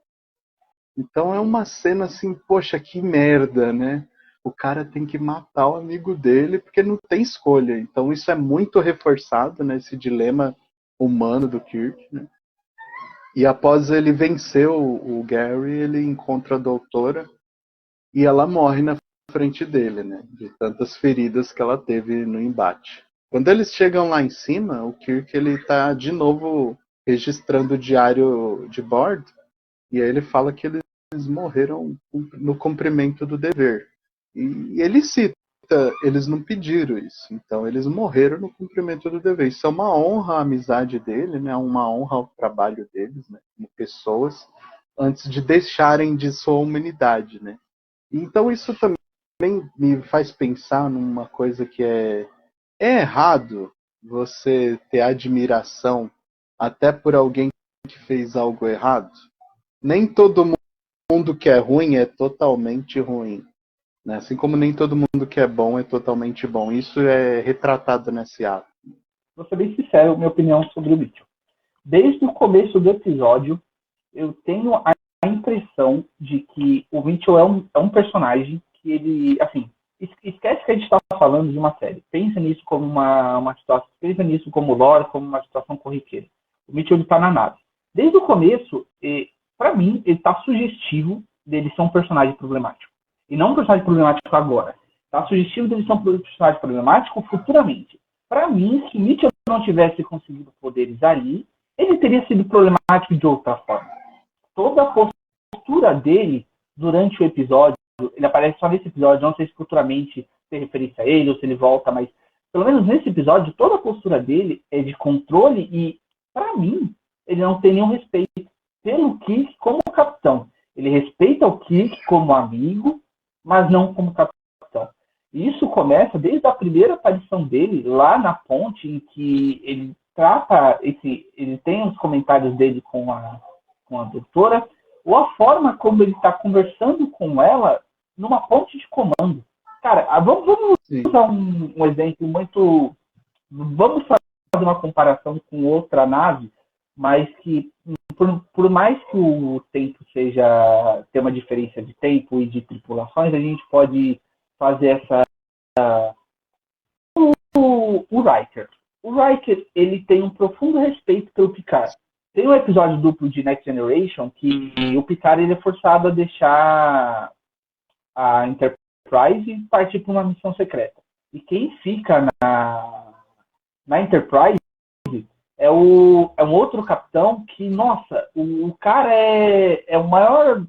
Então é uma cena assim, poxa, que merda, né? O cara tem que matar o amigo dele porque não tem escolha. Então isso é muito reforçado, né? Esse dilema humano do Kirk, né? E após ele vencer o Gary, ele encontra a doutora e ela morre na frente dele, né? De tantas feridas que ela teve no embate. Quando eles chegam lá em cima, o Kirk, ele tá de novo registrando o diário de bordo e aí ele fala que eles morreram no cumprimento do dever. E ele cita, eles não pediram isso, então eles morreram no cumprimento do dever. Isso é uma honra à amizade dele, né? Uma honra ao trabalho deles, né? Como pessoas, antes de deixarem de sua humanidade, né? Então isso também me faz pensar numa coisa que é errado você ter admiração até por alguém que fez algo errado. Nem todo mundo que é ruim é totalmente ruim. Né? Assim como nem todo mundo que é bom é totalmente bom. Isso é retratado nesse ato. Vou ser bem sincero, minha opinião sobre o Mitchell. Desde o começo do episódio, eu tenho a impressão de que o Mitchell é um personagem que ele, assim, esquece que a gente está falando de uma série. Pensa nisso como uma situação, pensa nisso como lore, como uma situação corriqueira. O Mitchell está na nave. Desde o começo, para mim, ele está sugestivo dele ser um personagem problemático. E não um personagem problemático agora. Está sugestivo dele ser um personagem problemático futuramente. Para mim, se Mitchell não tivesse conseguido poderes ali, ele teria sido problemático de outra forma. Toda a postura dele durante o episódio, ele aparece só nesse episódio, não sei se futuramente tem referência a ele ou se ele volta, mas pelo menos nesse episódio, toda a postura dele é de controle e, para mim, ele não tem nenhum respeito pelo Kirk como capitão. Ele respeita o Kirk como amigo, mas não como capitão. E isso começa desde a primeira aparição dele lá na ponte, em que ele trata ele tem os comentários dele com a doutora, ou a forma como ele está conversando com ela numa ponte de comando. Cara, vamos usar um exemplo muito... Vamos fazer uma comparação com outra nave, mas que, por mais que o tempo tenha uma diferença de tempo e de tripulações, a gente pode fazer o Riker. O Riker, ele tem um profundo respeito pelo Picard. Tem um episódio duplo de Next Generation que o Picard ele é forçado a deixar a Enterprise e partir para uma missão secreta. E quem fica na Enterprise é um outro capitão que, nossa, o cara é o maior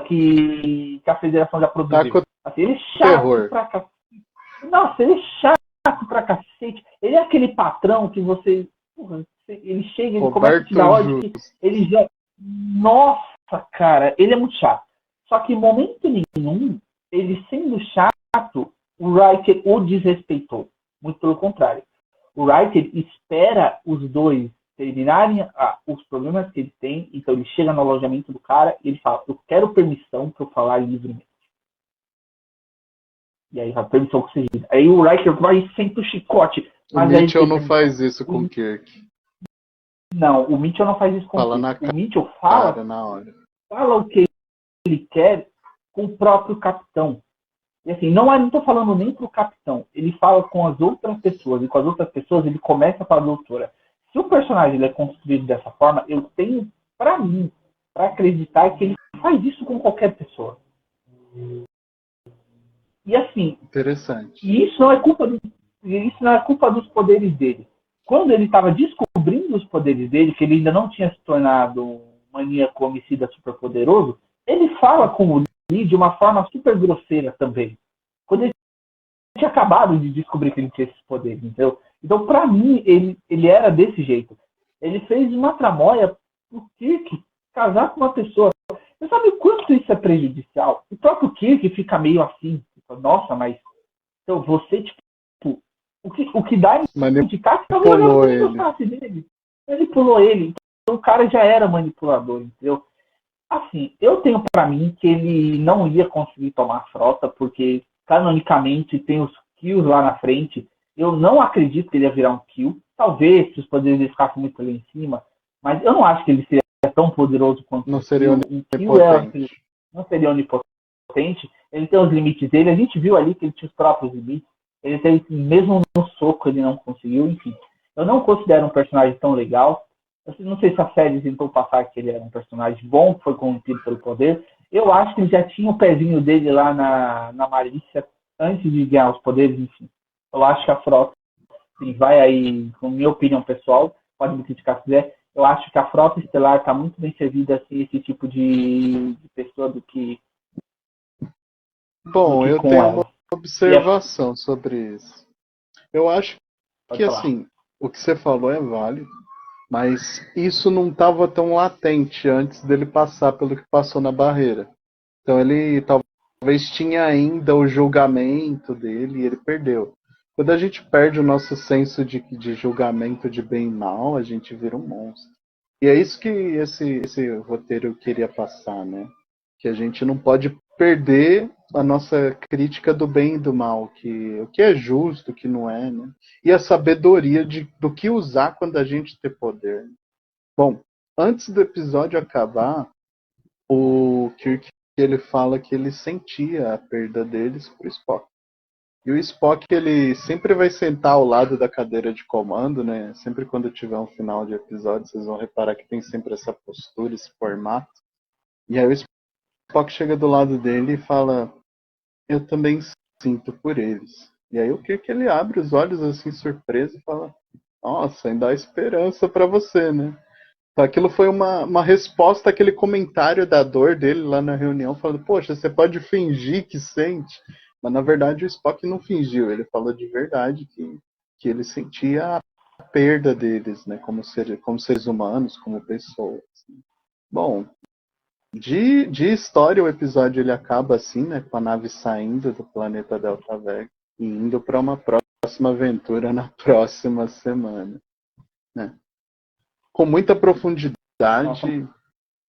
que a Federação já produziu. Assim, ele é chato pra cacete. Nossa, ele é chato pra cacete. Ele é aquele patrão que você... ele chega, ele começa a te dar ordem. Ele já... Nossa, cara, ele é muito chato. Só que em momento nenhum, ele sendo chato, o Riker o desrespeitou. Muito pelo contrário. O Riker espera os dois terminarem os problemas que ele tem, então ele chega no alojamento do cara e ele fala, eu quero permissão para eu falar livremente. E aí a permissão conseguida. Aí o Riker vai e senta o chicote. O Mitchell não faz isso com o Kirk. Não, o Mitchell não faz isso com o Kirk. O Mitchell fala o que ele quer com o próprio capitão. E assim, não estou falando nem pro capitão. Ele fala com as outras pessoas. E com as outras pessoas ele começa com a doutora. Se o personagem ele é construído dessa forma, eu tenho, para mim, para acreditar que ele faz isso com qualquer pessoa. E assim... Interessante. E isso não é culpa dos poderes dele. Quando ele estava descobrindo os poderes dele, que ele ainda não tinha se tornado um maníaco homicida superpoderoso, ele fala com o de uma forma super grosseira também. Quando ele tinha acabado de descobrir que ele tinha esses poderes, entendeu? Então, pra mim, ele era desse jeito. Ele fez uma tramóia pro Kirk casar com uma pessoa. Você sabe o quanto isso é prejudicial? O próprio Kirk fica meio assim. Nossa, mas então você, tipo, o que dá a indicar que talvez eu nem gostasse dele. Manipulou ele. Então o cara já era manipulador, entendeu? Assim, eu tenho pra mim que ele não ia conseguir tomar a frota, porque canonicamente tem os kills lá na frente. Eu não acredito que ele ia virar um kill. Talvez se os poderes ficassem muito ali em cima, mas eu não acho que ele seria tão poderoso quanto não seria um kill. Não seria onipotente. Ele tem os limites dele. A gente viu ali que ele tinha os próprios limites. Ele tem, mesmo no soco, ele não conseguiu. Enfim, eu não considero um personagem tão legal. Eu não sei se a série tentou passar que ele era um personagem bom, que foi corrompido pelo poder. Eu acho que ele já tinha o pezinho dele lá na malícia antes de ganhar os poderes, enfim. Eu acho que a frota, sim, vai aí, com minha opinião pessoal, pode me criticar se quiser, eu acho que a frota estelar está muito bem servida assim, esse tipo de pessoa do que. Bom, eu tenho uma observação sobre isso. Eu acho que, assim, o que você falou é válido, mas isso não estava tão latente antes dele passar pelo que passou na barreira. Então ele talvez tinha ainda o julgamento dele e ele perdeu. Quando a gente perde o nosso senso de julgamento de bem e mal, a gente vira um monstro. E é isso que esse roteiro queria passar, né? Que a gente não pode perder a nossa crítica do bem e do mal, que o que é justo, o que não é, né? E a sabedoria do que usar quando a gente tem poder. Bom, antes do episódio acabar, o Kirk ele fala que ele sentia a perda deles pro Spock. E o Spock ele sempre vai sentar ao lado da cadeira de comando, né? Sempre quando tiver um final de episódio, vocês vão reparar que tem sempre essa postura, esse formato. E aí o Spock chega do lado dele e fala: eu também sinto por eles. E aí o Kirk ele abre os olhos assim surpreso e fala: nossa, ainda há esperança para você, né? Então, aquilo foi uma resposta àquele comentário da dor dele lá na reunião, falando: poxa, você pode fingir que sente, mas na verdade o Spock não fingiu, ele falou de verdade que ele sentia a perda deles, né, como seres humanos, como pessoas. Bom, de história, o episódio ele acaba assim, né, com a nave saindo do planeta Delta Vega e indo para uma próxima aventura na próxima semana, né? Com muita profundidade,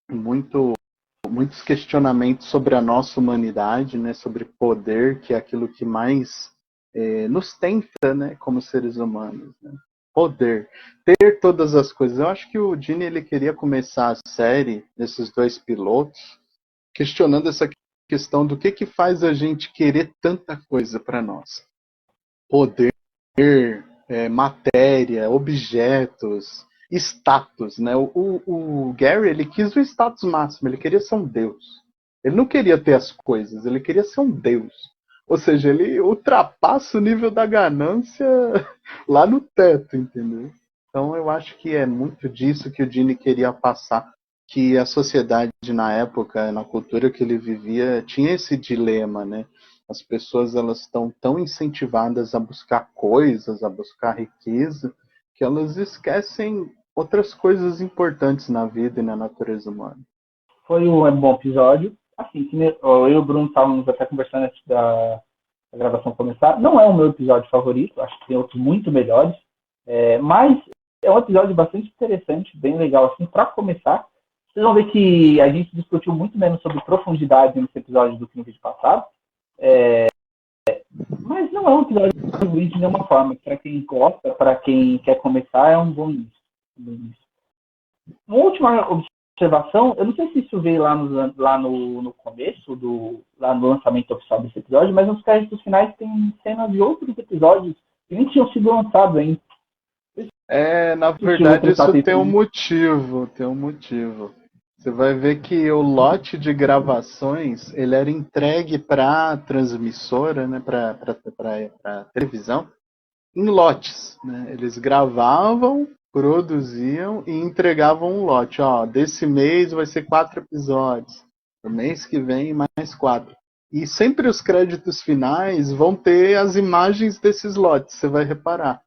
muitos questionamentos sobre a nossa humanidade, né, sobre poder, que é aquilo que mais nos tenta, né, como seres humanos, né? Poder, ter todas as coisas. Eu acho que o Gene ele queria começar a série desses dois pilotos questionando essa questão do que faz a gente querer tanta coisa para nós. Poder, matéria, objetos, status, né? O Gary ele quis o status máximo, ele queria ser um deus. Ele não queria ter as coisas, ele queria ser um deus. Ou seja, ele ultrapassa o nível da ganância lá no teto, entendeu? Então eu acho que é muito disso que o Gene queria passar, que a sociedade na época, na cultura que ele vivia, tinha esse dilema, né? As pessoas elas estão tão incentivadas a buscar coisas, a buscar riqueza, que elas esquecem outras coisas importantes na vida e na natureza humana. Foi um bom episódio. Assim, eu e o Bruno estávamos até conversando antes da gravação começar. Não é o meu episódio favorito, acho que tem outros muito melhores. Mas é um episódio bastante interessante, bem legal assim, para começar. Vocês vão ver que a gente discutiu muito menos sobre profundidade nesse episódio do que no vídeo passado. Mas não é um episódio ruim de nenhuma forma. Para quem gosta, para quem quer começar, é um bom início. Uma última observação, eu não sei se isso veio lá no começo, lá no lançamento oficial desse episódio, mas nos créditos finais tem cenas de outros episódios que nem tinham sido lançados ainda. Na verdade isso tem um motivo, Você vai ver que o lote de gravações ele era entregue para a transmissora, né, para televisão, em lotes. Né? Eles gravavam, produziam e entregavam um lote. Ó, desse mês vai ser 4 episódios. No mês que vem, mais 4. E sempre os créditos finais vão ter as imagens desses lotes, você vai reparar.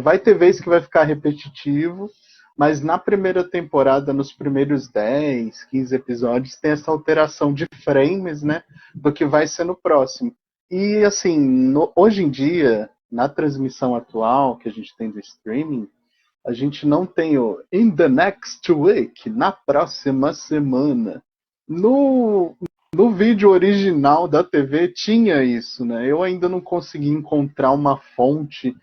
Vai ter vez que vai ficar repetitivo, mas na primeira temporada, nos primeiros 10, 15 episódios, tem essa alteração de frames, né, do que vai ser no próximo. E, assim, hoje em dia, na transmissão atual que a gente tem do streaming, a gente não tem o in the next week, na próxima semana. No vídeo original da TV tinha isso, né? Eu ainda não consegui encontrar uma fonte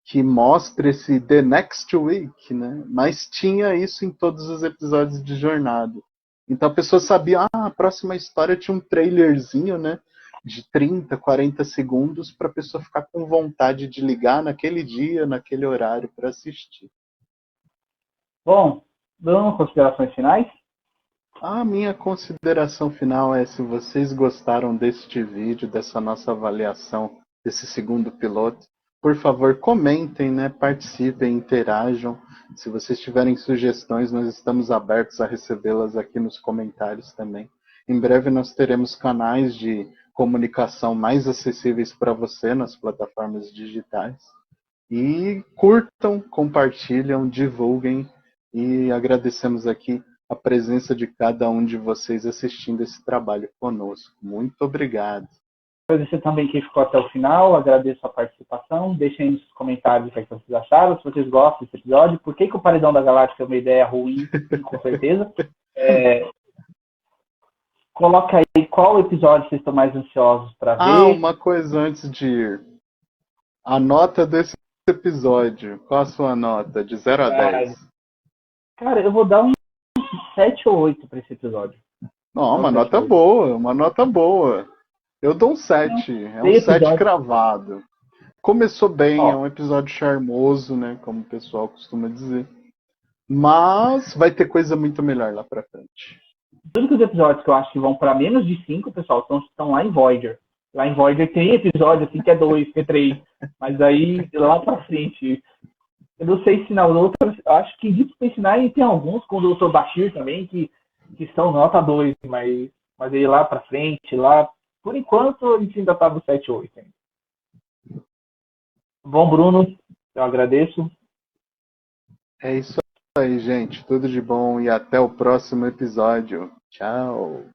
que mostre esse The Next Week, né? Mas tinha isso em todos os episódios de Jornada. Então a pessoa sabia, a próxima história tinha um trailerzinho, né? De 30, 40 segundos para a pessoa ficar com vontade de ligar naquele dia, naquele horário para assistir. Bom, dando considerações finais? A minha consideração final é: se vocês gostaram deste vídeo, dessa nossa avaliação desse segundo piloto, por favor, comentem, né? Participem, interajam. Se vocês tiverem sugestões, nós estamos abertos a recebê-las aqui nos comentários também. Em breve nós teremos canais de comunicação mais acessíveis para você nas plataformas digitais. E curtam, compartilham, divulguem, e agradecemos aqui a presença de cada um de vocês assistindo esse trabalho conosco. Muito obrigado. Agradecer também quem ficou até o final, agradeço a participação, deixem aí nos comentários o que vocês acharam, se vocês gostam desse episódio, por que o Paredão da Galáxia é uma ideia ruim, com certeza. Coloca aí qual episódio vocês estão mais ansiosos para ver. Uma coisa antes de ir. A nota desse episódio, qual a sua nota? De 0 a 10? Cara, eu vou dar um 7 ou 8 para esse episódio. Não, uma nota boa, uma nota boa. Eu dou um 7, é um 7 cravado. Começou bem, é um episódio charmoso, né, como o pessoal costuma dizer. Mas vai ter coisa muito melhor lá pra frente. Os únicos episódios que eu acho que vão para menos de 5, pessoal, estão lá em Voyager. Lá em Voyager tem episódio assim que é 2, que é 3. Mas aí, lá pra frente... Eu não sei se na outra, acho que Deep Space Nine tem alguns com o Dr. Bashir também que são nota 2, mas aí lá pra frente, lá, por enquanto a gente ainda tá no 7 ou 8 ainda. Bom, Bruno, eu agradeço. É isso aí, gente. Tudo de bom e até o próximo episódio. Tchau.